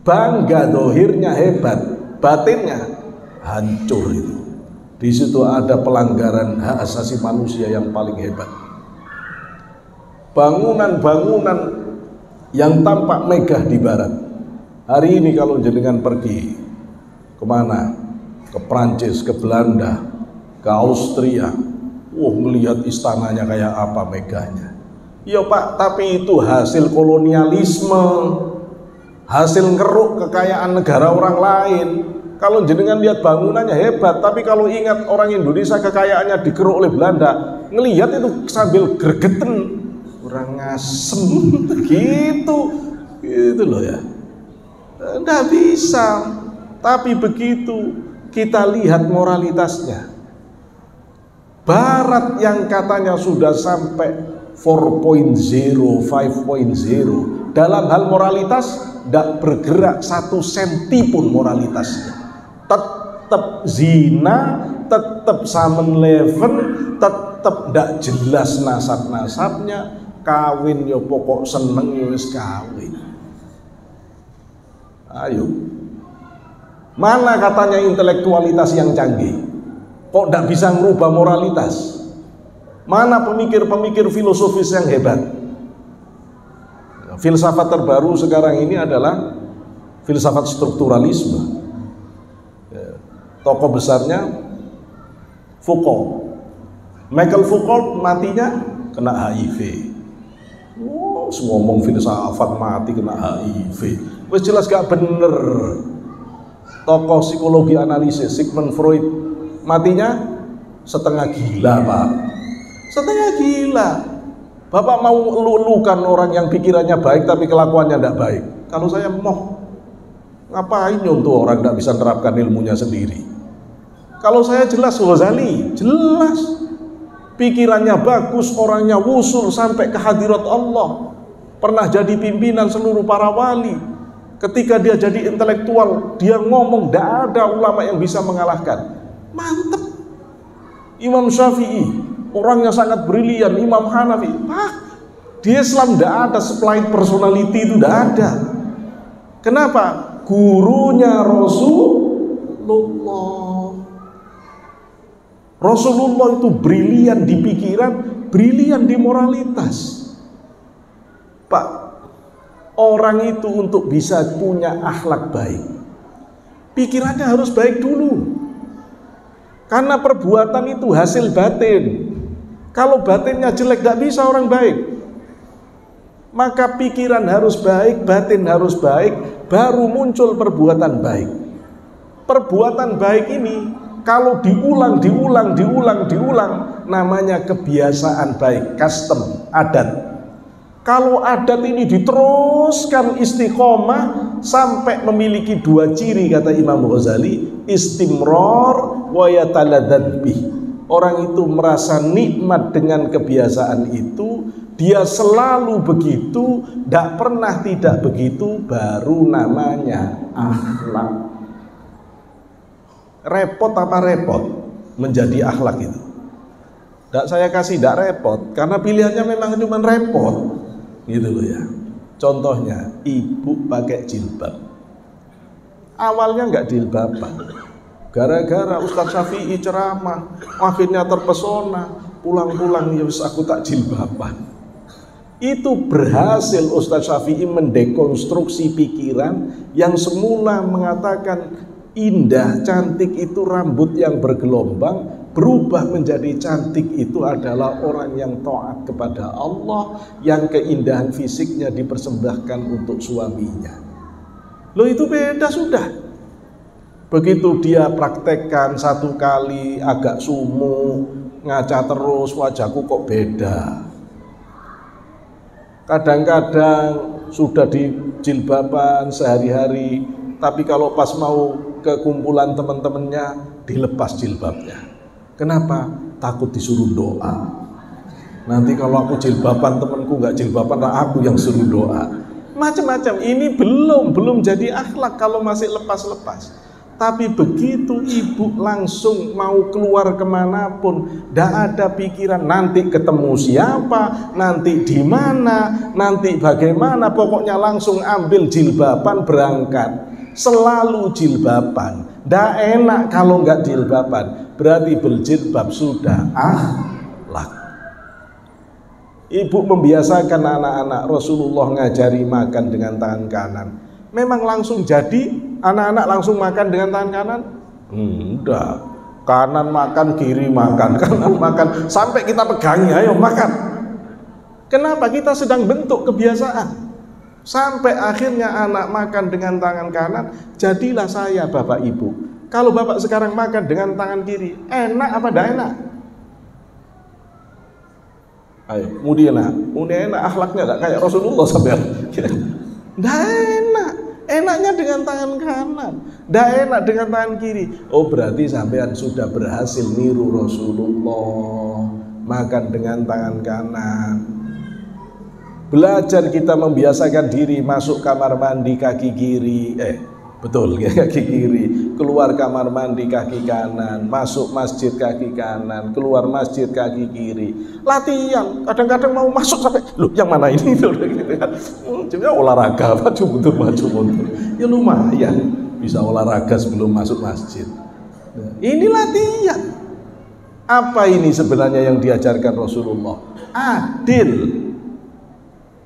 Bangga dohirnya hebat, batinnya hancur itu. Di situ ada pelanggaran hak asasi manusia yang paling hebat. Bangunan-bangunan yang tampak megah di barat. Hari ini kalau jenengan pergi kemana? Ke Prancis, ke Belanda, ke Austria. Melihat istananya kayak apa megahnya. Iya Pak, tapi itu hasil kolonialisme, hasil ngeruk kekayaan negara orang lain. Kalau jenengan lihat bangunannya hebat, tapi kalau ingat orang Indonesia kekayaannya dikeruk oleh Belanda, ngelihat itu sambil gregeten, kurang ngasem gitu loh ya. Nggak bisa. Tapi begitu kita lihat moralitasnya, Barat yang katanya sudah sampai 4.0, 5.0 dalam hal moralitas tidak bergerak 1 senti pun moralitasnya. Tetap zina, tetap 7-Eleven, tetap tidak jelas nasab-nasabnya, kawin ya pokok seneng ya wis kawin. Ayo, mana katanya intelektualitas yang canggih? Kok tidak bisa merubah moralitas? Mana pemikir-pemikir filosofis yang hebat? Filsafat terbaru sekarang ini adalah filsafat strukturalisme. Tokoh besarnya Foucault. Michael Foucault matinya kena HIV. Ngomong filsafat mati kena HIV. Wes jelas gak bener. Tokoh psikologi analisis Sigmund Freud matinya setengah gila, Pak. Setengah gila. Bapak mau elu-elukan orang yang pikirannya baik tapi kelakuannya tidak baik. Kalau saya mau, ngapain nyontoh orang tidak bisa menerapkan ilmunya sendiri? Kalau saya jelas Ghazali, jelas pikirannya bagus, orangnya wusul sampai ke hadirat Allah, pernah jadi pimpinan seluruh para wali. Ketika dia jadi intelektual, dia ngomong tidak ada ulama yang bisa mengalahkan. Mantep. Imam Syafi'i, orangnya sangat brilian. Imam Hanafi, di Islam tidak ada supplied personality, itu tidak ada. Kenapa? Gurunya Rasulullah itu brilian di pikiran, brilian di moralitas. Pak, orang itu untuk bisa punya akhlak baik, pikirannya harus baik dulu. Karena perbuatan itu hasil batin. Kalau batinnya jelek, gak bisa orang baik. Maka pikiran harus baik, batin harus baik, baru muncul perbuatan baik. Perbuatan baik ini kalau diulang, namanya kebiasaan baik, custom, adat. Kalau adat ini diteruskan istiqomah sampai memiliki 2 ciri, kata Imam Ghazali, istimrar wa yataladzadz bih. Orang itu merasa nikmat dengan kebiasaan itu, dia selalu begitu, tidak pernah tidak begitu, baru namanya akhlak. Repot apa repot menjadi akhlak itu? Tidak saya kasih tidak repot, karena pilihannya memang cuma repot, gitu loh ya. Contohnya, ibu pakai jilbab. Awalnya nggak jilbaban, gara-gara Ustadz Syafi'i ceramah, akhirnya terpesona, pulang-pulang ya wis aku tak jilbaban. Itu berhasil Ustadz Syafi'i mendekonstruksi pikiran yang semula mengatakan indah, cantik itu rambut yang bergelombang, berubah menjadi cantik itu adalah orang yang taat kepada Allah, yang keindahan fisiknya dipersembahkan untuk suaminya. Loh, itu beda sudah. Begitu dia praktekkan 1 kali agak sumuk, ngaca terus, wajahku kok beda. Kadang-kadang sudah di jilbaban sehari-hari, tapi kalau pas mau ke kumpulan teman-temannya dilepas jilbabnya. Kenapa? Takut disuruh doa. Nanti kalau aku jilbaban, temanku nggak jilbaban, aku yang suruh doa. Macam-macam. Ini belum jadi akhlak kalau masih lepas-lepas. Tapi begitu ibu langsung mau keluar kemanapun, tidak ada pikiran nanti ketemu siapa, nanti di mana, nanti bagaimana, pokoknya langsung ambil jilbaban berangkat. Selalu jilbaban. Tidak enak kalau nggak jilbaban, berarti berjilbab sudah akhlak. Ibu membiasakan anak-anak, Rasulullah ngajari makan dengan tangan kanan. Memang langsung jadi anak-anak langsung makan dengan tangan kanan? Enggak. Kanan makan, kiri makan, kanan makan, sampai kita pegangi, ayo makan. Kenapa? Kita sedang bentuk kebiasaan. Sampai akhirnya anak makan dengan tangan kanan. Jadilah saya bapak ibu, kalau bapak sekarang makan dengan tangan kiri, enak apa tidak enak? Ayo, mudi enak akhlaknya tidak kayak Rasulullah sampai. Tidak enak. Enaknya dengan tangan kanan, tidak enak dengan tangan kiri. Oh, berarti sampean sudah berhasil niru Rasulullah, makan dengan tangan kanan. Belajar kita membiasakan diri masuk kamar mandi kaki kiri, betul ya, kaki kiri, keluar kamar mandi kaki kanan, masuk masjid kaki kanan, keluar masjid kaki kiri. Latihan, kadang-kadang mau masuk sampai, loh yang mana ini? Gitu kan. Cuma olahraga, maju mundur. Ya lumayan, bisa olahraga sebelum masuk masjid. Ini latihan. Apa ini sebenarnya yang diajarkan Rasulullah? Adil.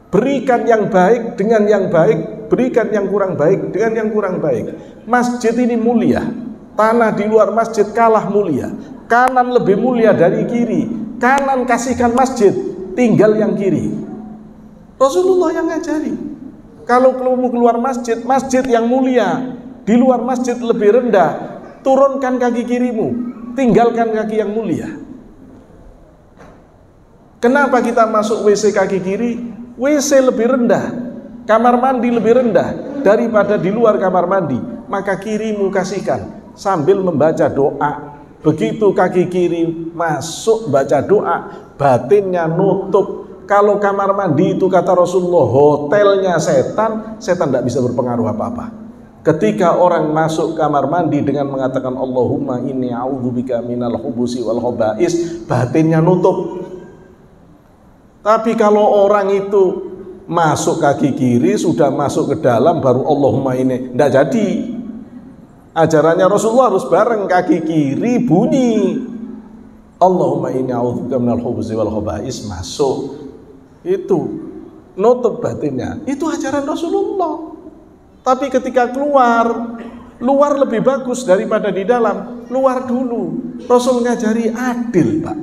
Berikan yang baik dengan yang baik, berikan yang kurang baik dengan yang kurang baik. Masjid ini mulia, tanah di luar masjid kalah mulia. Kanan lebih mulia dari kiri. Kanan kasihkan masjid, tinggal yang kiri. Rasulullah yang ngajari. Kalau kamu keluar masjid, masjid yang mulia, di luar masjid lebih rendah, turunkan kaki kirimu, tinggalkan kaki yang mulia. Kenapa kita masuk WC kaki kiri? WC lebih rendah, kamar mandi lebih rendah daripada di luar kamar mandi. Maka kirimu kasihkan sambil membaca doa. Begitu kaki kiri masuk baca doa, batinnya nutup. Kalau kamar mandi itu kata Rasulullah hotelnya setan, setan tidak bisa berpengaruh apa-apa. Ketika orang masuk kamar mandi dengan mengatakan Allahumma inni a'udzubika minal khubusi wal khaba'is, batinnya nutup. Tapi kalau orang itu masuk kaki kiri, sudah masuk ke dalam baru Allahumma ini, tidak jadi. Ajarannya Rasulullah harus bareng, kaki kiri bunyi Allahumma inni a'udzubika minal khubusi wal khaba'is, masuk. Itu nutup batinnya. Itu ajaran Rasulullah. Tapi ketika keluar, luar lebih bagus daripada di dalam. Luar dulu. Rasul ngajari adil, Pak.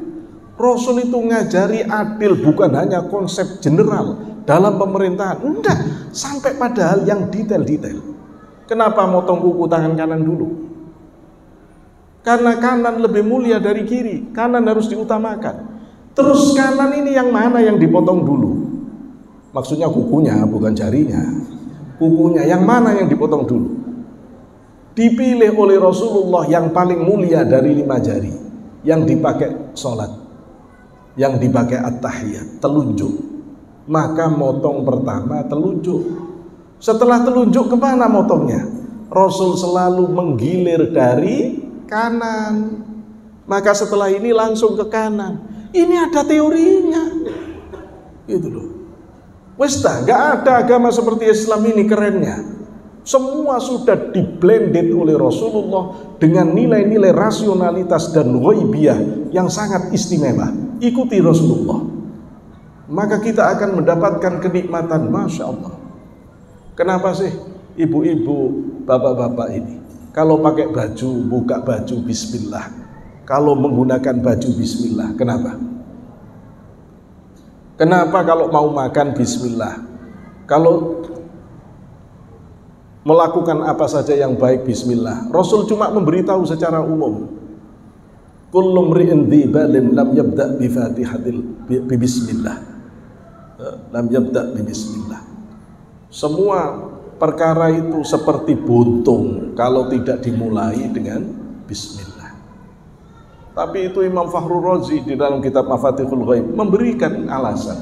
Rasul itu ngajari adil, bukan hanya konsep general dalam pemerintahan, enggak, sampai pada hal yang detail-detail. Kenapa motong kuku tangan kanan dulu? Karena kanan lebih mulia dari kiri, kanan harus diutamakan. Terus kanan ini yang mana yang dipotong dulu? Maksudnya kukunya, bukan jarinya. Kukunya yang mana yang dipotong dulu? Dipilih oleh Rasulullah yang paling mulia dari 5 jari, yang dipakai sholat, yang dipakai at-tahiyat, telunjuk. Maka motong pertama telunjuk. Setelah telunjuk kemana motongnya? Rasul selalu menggilir dari kanan. Maka setelah ini langsung ke kanan. Ini ada teorinya. Gitu loh. Wes dah, gak ada agama seperti Islam ini kerennya. Semua sudah diblended oleh Rasulullah dengan nilai-nilai rasionalitas dan ghaibiyah yang sangat istimewa. Ikuti Rasulullah, maka kita akan mendapatkan kenikmatan. Masya Allah. Kenapa sih ibu-ibu, bapak-bapak ini kalau pakai baju, buka baju bismillah, kalau menggunakan baju bismillah? Kenapa? Kenapa kalau mau makan bismillah, kalau melakukan apa saja yang baik bismillah? Rasul cuma memberitahu secara umum. Kullu mri'in dzibalin lam yabda' bi fatihatil bi bismillah. Lam yabda' bi bismillah. Semua perkara itu seperti buntung kalau tidak dimulai dengan bismillah. Tapi itu Imam Fakhrul Razi di dalam kitab Mafatihul Ghaib memberikan alasan.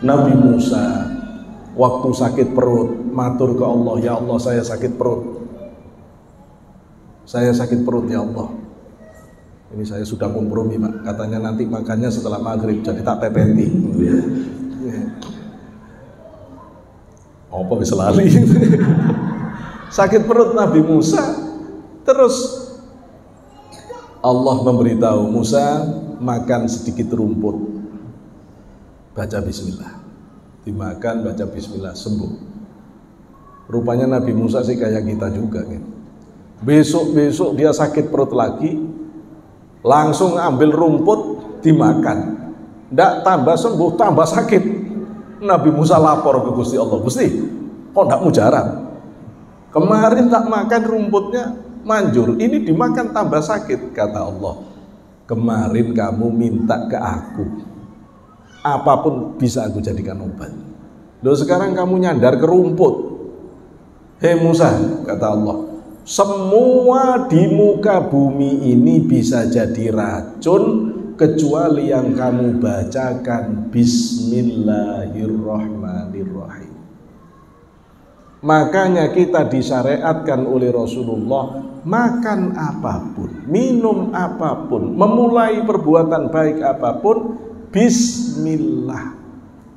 Nabi Musa waktu sakit perut matur ke Allah, ya Allah saya sakit perut. Saya sakit perut ya Allah. Ini saya sudah kompromi, Pak. Katanya nanti makannya setelah maghrib, jadi tak pepeti. Apa bisa lari? Sakit perut Nabi Musa. Terus Allah memberitahu Musa makan sedikit rumput, baca bismillah. Dimakan, baca bismillah, sembuh. Rupanya Nabi Musa sih kayak kita juga kan. Besok-besok dia sakit perut lagi, langsung ambil rumput dimakan. Nggak tambah sembuh, tambah sakit. Nabi Musa lapor ke Gusti Allah, Gusti, kok ndak mujarab? Kemarin tak makan rumputnya manjur, ini dimakan tambah sakit. Kata Allah, kemarin kamu minta ke aku, apapun bisa aku jadikan obat. Loh sekarang kamu nyandar ke rumput. Hei Musa, kata Allah, semua di muka bumi ini bisa jadi racun kecuali yang kamu bacakan Bismillahirrahmanirrahim. Makanya kita disyariatkan oleh Rasulullah makan apapun, minum apapun, memulai perbuatan baik apapun, Bismillah.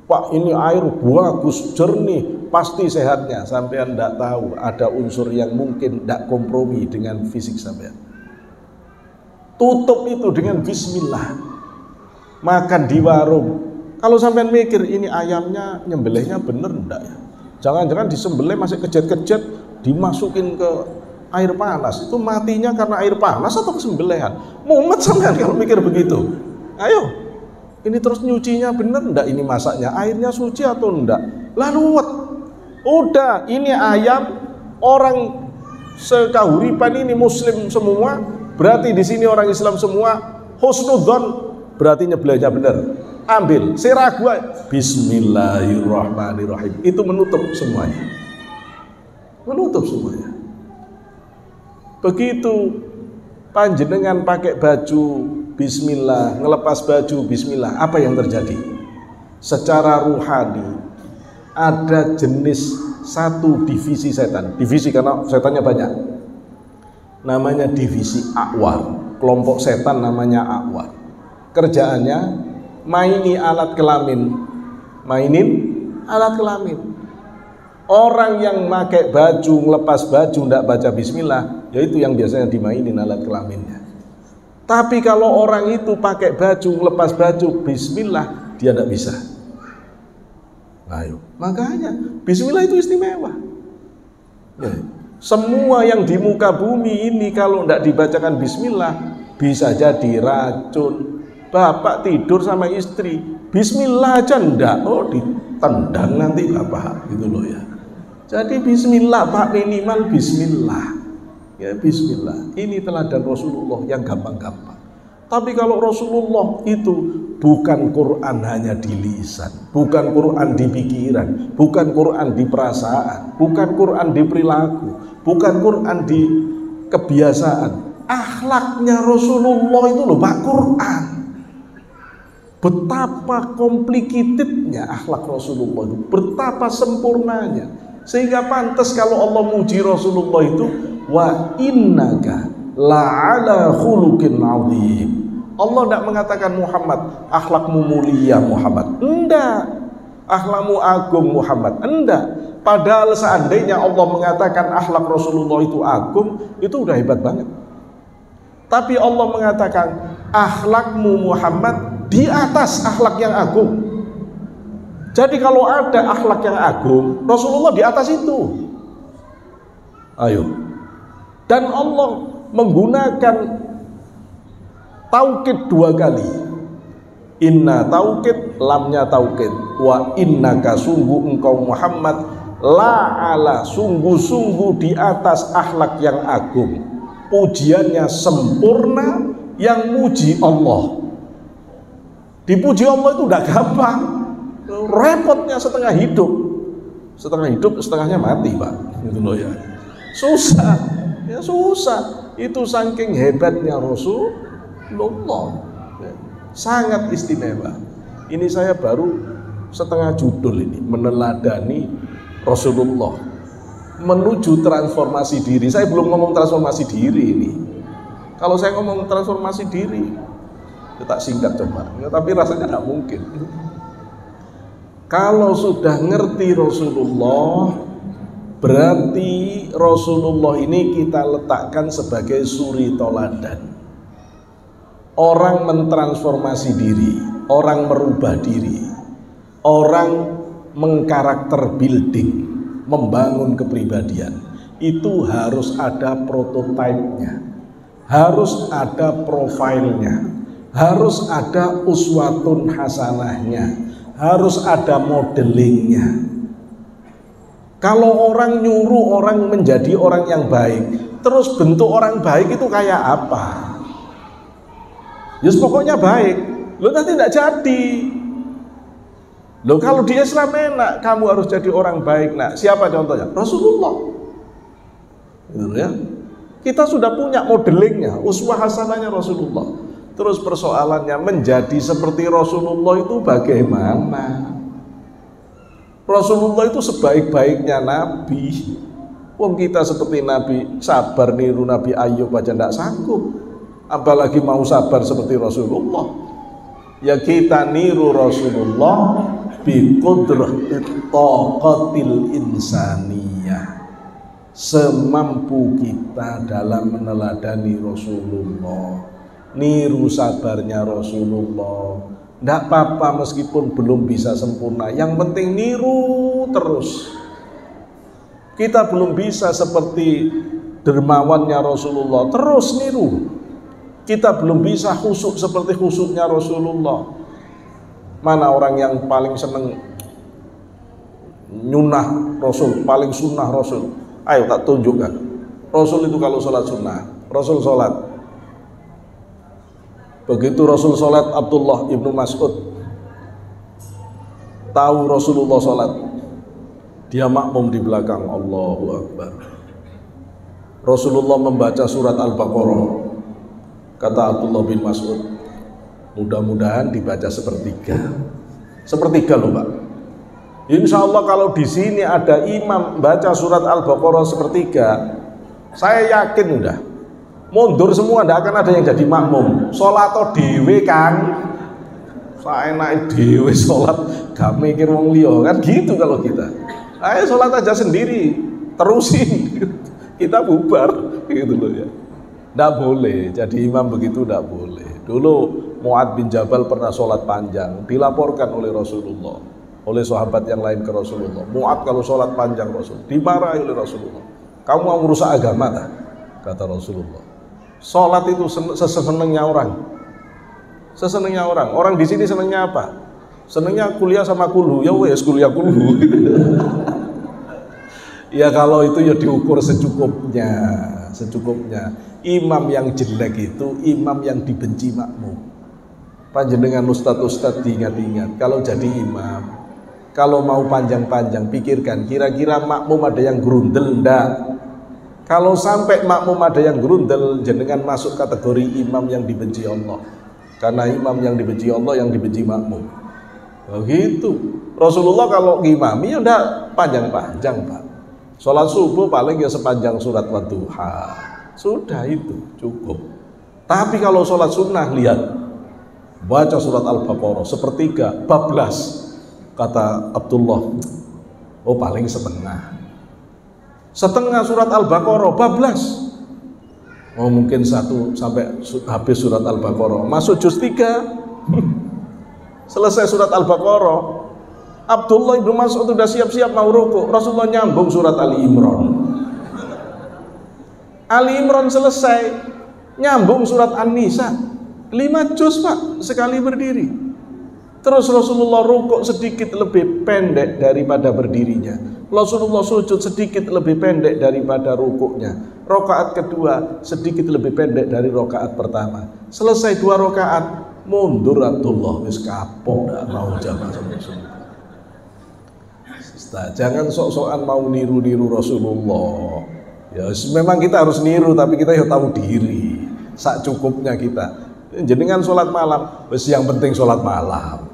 Pak, ini air bagus, jernih, pasti sehatnya. Sampean tidak tahu ada unsur yang mungkin tidak kompromi dengan fisik sampean. Tutup itu dengan Bismillah. Makan di warung, kalau sampean mikir ini ayamnya nyembelihnya bener enggak ya? Jangan-jangan disembelih masih kejet-kejet, dimasukin ke air panas. Itu matinya karena air panas atau kesembelihan? Mumet sampean kalau mikir begitu. Ayo, ini terus nyucinya bener enggak, ini masaknya airnya suci atau enggak? Lalu udah, ini ayam orang sekahuripan ini muslim semua, berarti di sini orang Islam semua husnudzon, berarti nyembelihnya bener. Ambil, ragu, Bismillahirrahmanirrahim. Itu menutup semuanya. Menutup semuanya. Begitu panjenengan pakai baju Bismillah, ngelepas baju Bismillah, apa yang terjadi? Secara ruhani ada jenis satu divisi setan. Divisi karena setannya banyak. Namanya divisi A'war. Kelompok setan namanya A'war. Kerjaannya mainin alat kelamin. Orang yang pakai baju, ngelepas baju, tidak baca Bismillah, yaitu yang biasanya dimainin alat kelaminnya. Tapi kalau orang itu pakai baju, ngelepas baju, Bismillah, dia tidak bisa. Ayo, makanya Bismillah itu istimewa. Ya. Semua yang di muka bumi ini kalau tidak dibacakan Bismillah bisa jadi racun. Bapak tidur sama istri, Bismillah aja ndak, oh ditendang nanti bapak, gitu loh ya. Jadi Bismillah Pak, minimal Bismillah, ya Bismillah. Ini teladan Rasulullah yang gampang-gampang. Tapi kalau Rasulullah itu bukan Quran hanya di lisan, bukan Quran di pikiran, bukan Quran di perasaan, bukan Quran di perilaku, bukan Quran di kebiasaan. Akhlaknya Rasulullah itu loh Pak, Quran. Betapa complicatednya akhlak Rasulullah itu, betapa sempurnanya, sehingga pantas kalau Allah muji Rasulullah itu, wa innaka la'ala khuluqin 'adzim. Allah tidak mengatakan Muhammad akhlakmu mulia Muhammad, enggak. Akhlakmu agung Muhammad, enggak. Padahal seandainya Allah mengatakan akhlak Rasulullah itu agung, itu udah hebat banget. Tapi Allah mengatakan akhlakmu Muhammad di atas akhlak yang agung. Jadi kalau ada akhlak yang agung, Rasulullah di atas itu. Ayo. Dan Allah menggunakan taukid 2 kali. Inna taukid, lamnya taukid. Wa innaka, sungguh engkau Muhammad, la'ala, sungguh-sungguh di atas akhlak yang agung. Pujiannya sempurna, yang muji Allah. Dipuji Allah itu udah gampang. Repotnya setengah hidup, setengahnya mati Pak. Gitu loh ya. Susah, ya susah. Itu saking hebatnya Rasulullah. Ya. Sangat istimewa. Ini saya baru setengah judul ini, meneladani Rasulullah menuju transformasi diri. Saya belum ngomong transformasi diri ini. Kalau saya ngomong transformasi diri, tak singkat coba, ya, tapi rasanya tidak mungkin. Kalau sudah ngerti Rasulullah, berarti Rasulullah ini kita letakkan sebagai suri toladan. Orang mentransformasi diri, orang merubah diri, orang mengkarakter building, membangun kepribadian, itu harus ada prototipenya, harus ada profilnya, harus ada uswatun hasanahnya, harus ada modelingnya. Kalau orang nyuruh orang menjadi orang yang baik, terus bentuk orang baik itu kayak apa? Ya pokoknya baik, lo nanti tidak jadi. Lo kalau di Islam enak, kamu harus jadi orang baik. Nah, siapa contohnya? Rasulullah. Gitu ya. Kita sudah punya modelingnya, uswah hasanahnya Rasulullah. Terus persoalannya menjadi seperti Rasulullah itu bagaimana? Rasulullah itu sebaik-baiknya Nabi. Wong kita seperti Nabi, sabar niru Nabi Ayub aja tidak sanggup, apalagi mau sabar seperti Rasulullah. Ya kita niru Rasulullah bi qudratil taqatil insaniyah, semampu kita dalam meneladani Rasulullah, niru sabarnya Rasulullah. Tidak apa-apa meskipun belum bisa sempurna, yang penting niru terus. Kita belum bisa seperti dermawannya Rasulullah, terus niru. Kita belum bisa khusyuk seperti khusyuknya Rasulullah. Mana orang yang paling seneng nyunah Rasul, paling sunnah Rasul? Ayo tak tunjukkan. Rasul itu kalau sholat sunnah, Rasul sholat. Begitu Rasul sholat, Abdullah ibnu Mas'ud tahu Rasulullah sholat, dia makmum di belakang. Allahu Akbar. Rasulullah membaca surat Al-Baqarah. Kata Abdullah bin Mas'ud, mudah-mudahan dibaca sepertiga. Sepertiga loh Pak. Insya Allah kalau di sini ada imam baca surat Al-Baqarah sepertiga, saya yakin udah mundur semua, tidak akan ada yang jadi makmum. Sholat atau dewe kan, saya naik dewe sholat, gak mikir wong liya kan gitu. Kalau kita, ayo sholat aja sendiri, terusin, kita bubar gitu loh ya. Tidak boleh jadi imam begitu, tidak boleh. Dulu Mu'ad bin Jabal pernah sholat panjang, dilaporkan oleh Rasulullah, oleh sahabat yang lain ke Rasulullah. Mu'ad kalau sholat panjang Rasul, dimarahi oleh Rasulullah. Kamu mau merusak agama tak? Kata Rasulullah. Sholat itu sesenengnya orang, sesenengnya orang. Orang di sini senengnya apa? Senengnya kuliah sama kulhu, ya wes kuliah kulhu. Ya kalau itu ya diukur secukupnya, secukupnya. Imam yang jelek itu imam yang dibenci makmum. Panjenengan ustadz diingat-ingat, kalau jadi imam, kalau mau panjang-panjang, pikirkan kira-kira makmum ada yang grundel ndak? Kalau sampai makmum ada yang grundel, jenengan masuk kategori imam yang dibenci Allah. Karena imam yang dibenci Allah, yang dibenci makmum. Begitu. Rasulullah kalau ngimami ya udah panjang-panjang Pak. Sholat subuh paling ya sepanjang surat Wadduha. Sudah itu cukup. Tapi kalau sholat sunnah, lihat, baca surat Al-Baqarah sepertiga, bablas. Kata Abdullah, oh paling setengah surat Al-Baqarah, bablas. Oh mungkin 1 sampai habis surat Al-Baqarah, masuk juz 3. Selesai surat Al-Baqarah, Abdullah ibnu Mas'ud sudah siap-siap mau rukuk, Rasulullah nyambung surat Ali Imran. Ali Imran selesai, nyambung surat An-Nisa. 5 juz Pak, sekali berdiri. Terus Rasulullah rukuk sedikit lebih pendek daripada berdirinya. Rasulullah sujud sedikit lebih pendek daripada rukuknya. Rakaat kedua sedikit lebih pendek dari rakaat pertama. Selesai 2 rakaat, mundur Abdullah, wis kapok, gak mau jamaah sama Rasulullah. Jangan sok-sokan mau niru-niru Rasulullah. Ya memang kita harus niru, tapi kita ya tahu diri. Sak cukupnya kita. Jenengan sholat malam, wis yang penting sholat malam.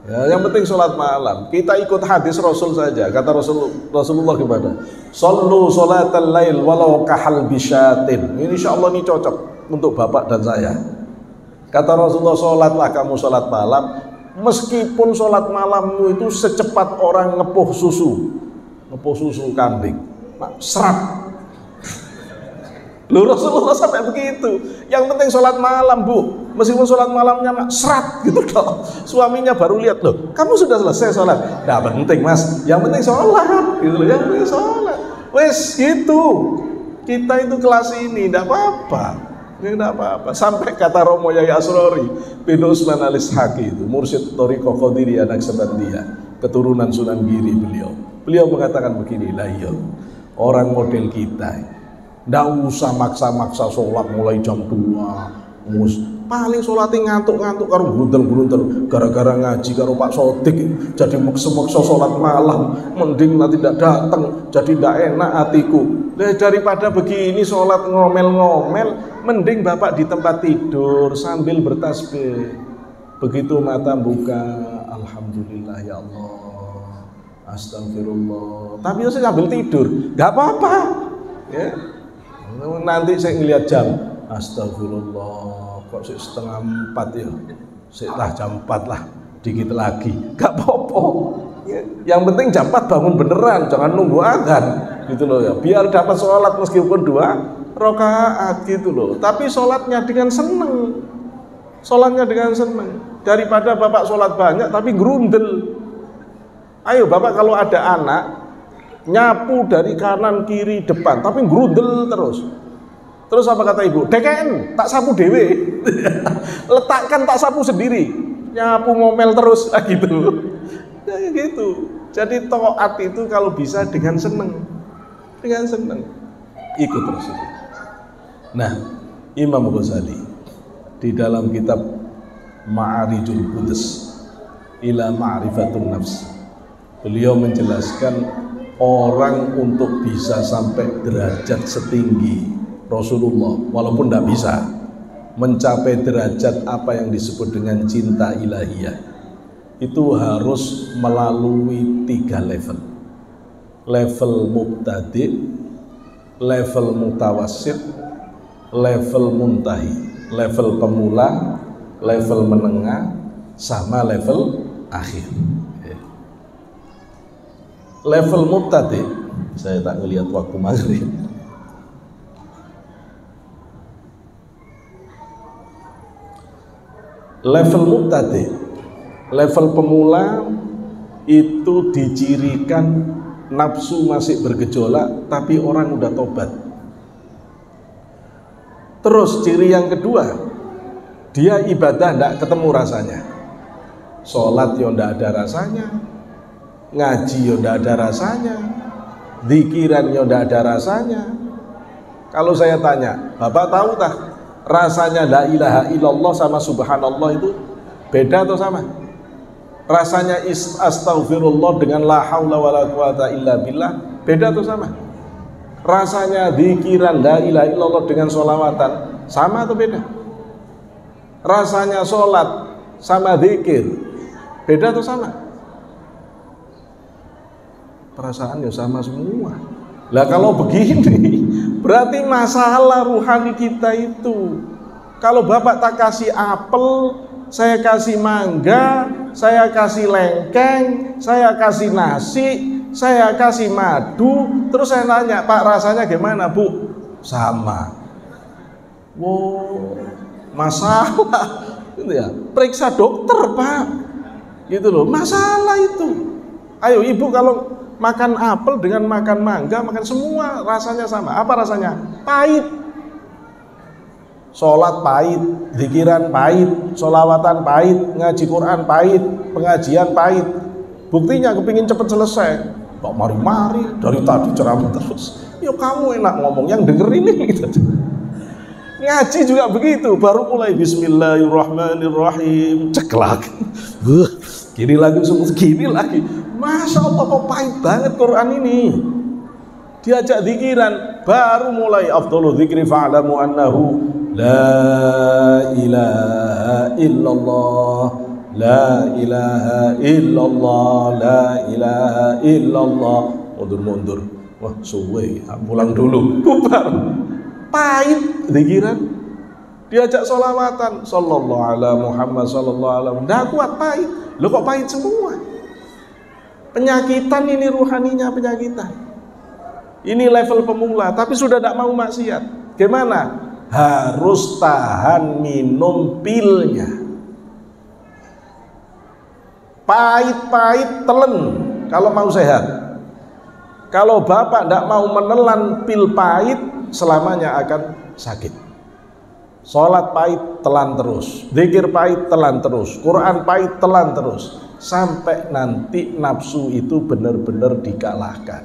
Ya, yang penting sholat malam. Kita ikut hadis Rasul saja. Kata Rasulullah kepada, "Shallu sholatal lail walau kahal bisyatin." Ini insyaallah ini cocok untuk bapak dan saya. Kata Rasulullah, sholatlah kamu sholat malam, meskipun sholat malammu itu secepat orang ngepuh susu kambing, serat. Loh, Rasulullah sampai begitu. Yang penting sholat malam Bu, meskipun sholat malamnya serat gitu loh. Suaminya baru lihat, loh kamu sudah selesai sholat. Nggak penting Mas, yang penting sholat gitu loh, yang penting sholat. Wes gitu. Kita itu kelas ini, nggak apa-apa. Enggak apa-apa. Sampai kata Romo Yai Asrori bin Usman Al-Ishaqi itu, mursyid Thariqah Qadiriyah Naqsabandiyah, keturunan Sunan Giri beliau. Beliau mengatakan begini, lah iya, orang model kita ndak usah maksa-maksa sholat mulai jam 2. Paling sholatnya ngantuk-ngantuk karo gruntel-gruntel gara-gara ngaji karo Pak Sodik jadi maksa-maksa sholat malam, mending nanti tidak datang jadi tidak enak hatiku. Daripada begini sholat ngomel-ngomel, mending Bapak di tempat tidur sambil bertasbih. Begitu mata buka, alhamdulillah ya Allah, astagfirullah, tapi saya sambil tidur gak apa-apa ya. Nanti saya ngeliat jam, astagfirullah, kok setengah 4 ya, setelah jam 4 lah, dikit lagi, gak apa-apa ya. Yang penting jam 4 bangun beneran, jangan nunggu adzan gitu loh ya, biar dapat sholat meskipun 2 rakaat gitu loh. Tapi sholatnya dengan seneng, sholatnya dengan seneng, daripada Bapak sholat banyak tapi gerundel. Ayo Bapak kalau ada anak nyapu dari kanan kiri depan tapi gerundel terus apa kata ibu? DKN tak sapu dewe. Letakkan tak sapu sendiri, nyapu ngomel terus gitu. Ya, gitu. Jadi taat itu kalau bisa dengan seneng, ikut terus. Nah, Imam Ghazali di dalam kitab Ma'arijul Quds ila Ma'rifatun Nafs, beliau menjelaskan orang untuk bisa sampai derajat setinggi Rasulullah, walaupun tidak bisa mencapai derajat apa yang disebut dengan cinta ilahiyah, itu harus melalui 3 level. Level mubtadi', level mutawassit, level muntahi. Level pemula, level menengah, sama level akhir. Level mubtadi', saya tak ngelihat waktu maghrib. Level mubtadi', level pemula itu dicirikan nafsu masih bergejolak tapi orang udah tobat. Terus ciri yang kedua, dia ibadah tidak ketemu rasanya. Sholat ya tidak ada rasanya, ngaji ya tidak ada rasanya, zikiran ya tidak ada rasanya. Kalau saya tanya, Bapak tahu tak rasanya la ilaha illallah sama subhanallah itu beda atau sama? Rasanya astaghfirullah dengan la haula wala quwata illa billah beda atau sama? Rasanya zikiran la ilaha illallah dengan sholawatan sama atau beda? Rasanya sholat sama zikir beda atau sama? Perasaan ya sama semua. Lah kalau begini berarti masalah ruhani kita itu. Kalau Bapak tak kasih apel, saya kasih mangga, saya kasih lengkeng, saya kasih nasi, saya kasih madu, terus saya nanya, Pak rasanya gimana Bu? Sama. Wow, masalah gitu ya. Periksa dokter Pak, gitu loh, masalah itu. Ayo Ibu kalau makan apel dengan makan mangga, makan semua rasanya sama. Apa rasanya? Pahit. Sholat pahit, zikiran pahit, sholawatan pahit, ngaji Quran pahit, pengajian pahit. Buktinya kepingin cepet selesai, kok mari-mari dari tadi ceramah terus. Yo kamu enak ngomong, yang dengerin ini gitu. Ngaji juga begitu, baru mulai Bismillahirrahmanirrahim, ceklak. Gini lagi, gini lagi. Masya Allah kok pahit banget Quran ini. Diajak zikiran, baru mulai afdhalu dzikri fa'lamu annahu la ilaha illallah, la ilaha illallah, la ilaha illallah. Mundur-mundur, wah suwe, pulang dulu. Bubar. Pahit zikiran. Diajak sholawatan, sallallahu ala Muhammad sallallahu alaihi wasallam. Nggak kuat, pahit. Loh kok pahit semua? Penyakitan ini ruhaninya, penyakitan. Ini level pemula, tapi sudah tidak mau maksiat. Gimana? Harus tahan minum pilnya. Pahit-pahit telen kalau mau sehat. Kalau Bapak tidak mau menelan pil pahit, selamanya akan sakit. Sholat pahit telan terus, zikir pahit telan terus, Quran pahit telan terus, sampai nanti nafsu itu benar-benar dikalahkan.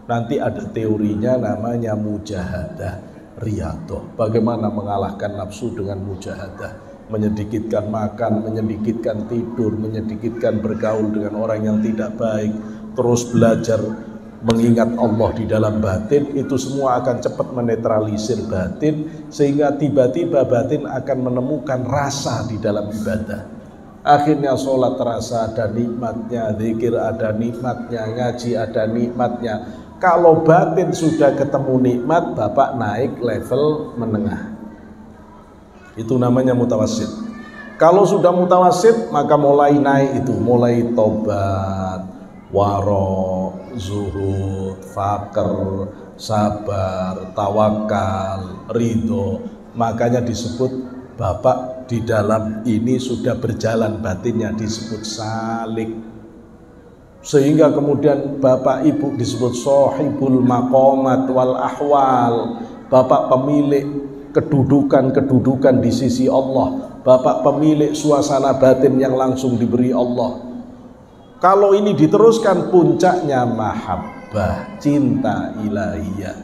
Nanti ada teorinya namanya mujahadah riyadhah. Bagaimana mengalahkan nafsu dengan mujahadah? Menyedikitkan makan, menyedikitkan tidur, menyedikitkan bergaul dengan orang yang tidak baik, terus belajar mengingat Allah di dalam batin, itu semua akan cepat menetralisir batin, sehingga tiba-tiba batin akan menemukan rasa di dalam ibadah. Akhirnya sholat terasa ada nikmatnya, zikir ada nikmatnya, ngaji ada nikmatnya. Kalau batin sudah ketemu nikmat, Bapak naik level menengah. Itu namanya mutawassit. Kalau sudah mutawassit, maka mulai naik itu, mulai tobat, waro, zuhud, fakir, sabar, tawakal, ridho. Makanya disebut Bapak di dalam ini sudah berjalan batinnya, disebut salik. Sehingga kemudian Bapak Ibu disebut sohibul maqamat wal ahwal. Bapak pemilik kedudukan-kedudukan di sisi Allah. Bapak pemilik suasana batin yang langsung diberi Allah. Kalau ini diteruskan, puncaknya mahabbah, cinta ilahiyah.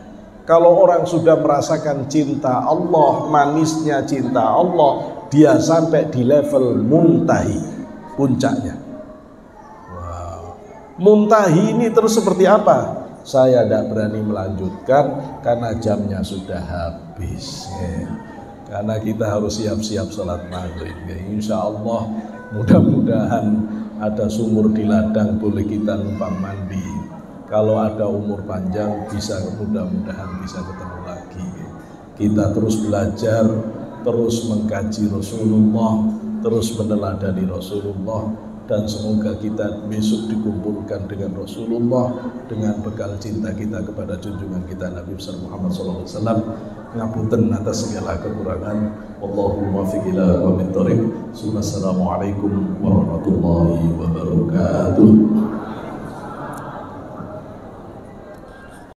Kalau orang sudah merasakan cinta Allah, manisnya cinta Allah, dia sampai di level muntahi, puncaknya. Wow. Muntahi ini terus seperti apa? Saya tidak berani melanjutkan karena jamnya sudah habis. Karena kita harus siap-siap sholat maghrib. Insya Allah mudah-mudahan ada sumur di ladang, boleh kita numpang mandi. Kalau ada umur panjang, bisa mudah-mudahan bisa ketemu lagi. Kita terus belajar, terus mengkaji Rasulullah, terus meneladani Rasulullah, dan semoga kita besok dikumpulkan dengan Rasulullah, dengan bekal cinta kita kepada junjungan kita Nabi besar Muhammad SAW. Ngapunten atas segala kekurangan. Wallahu muwaffiq ila aqwamit thoriq. Assalamualaikum warahmatullahi wabarakatuh.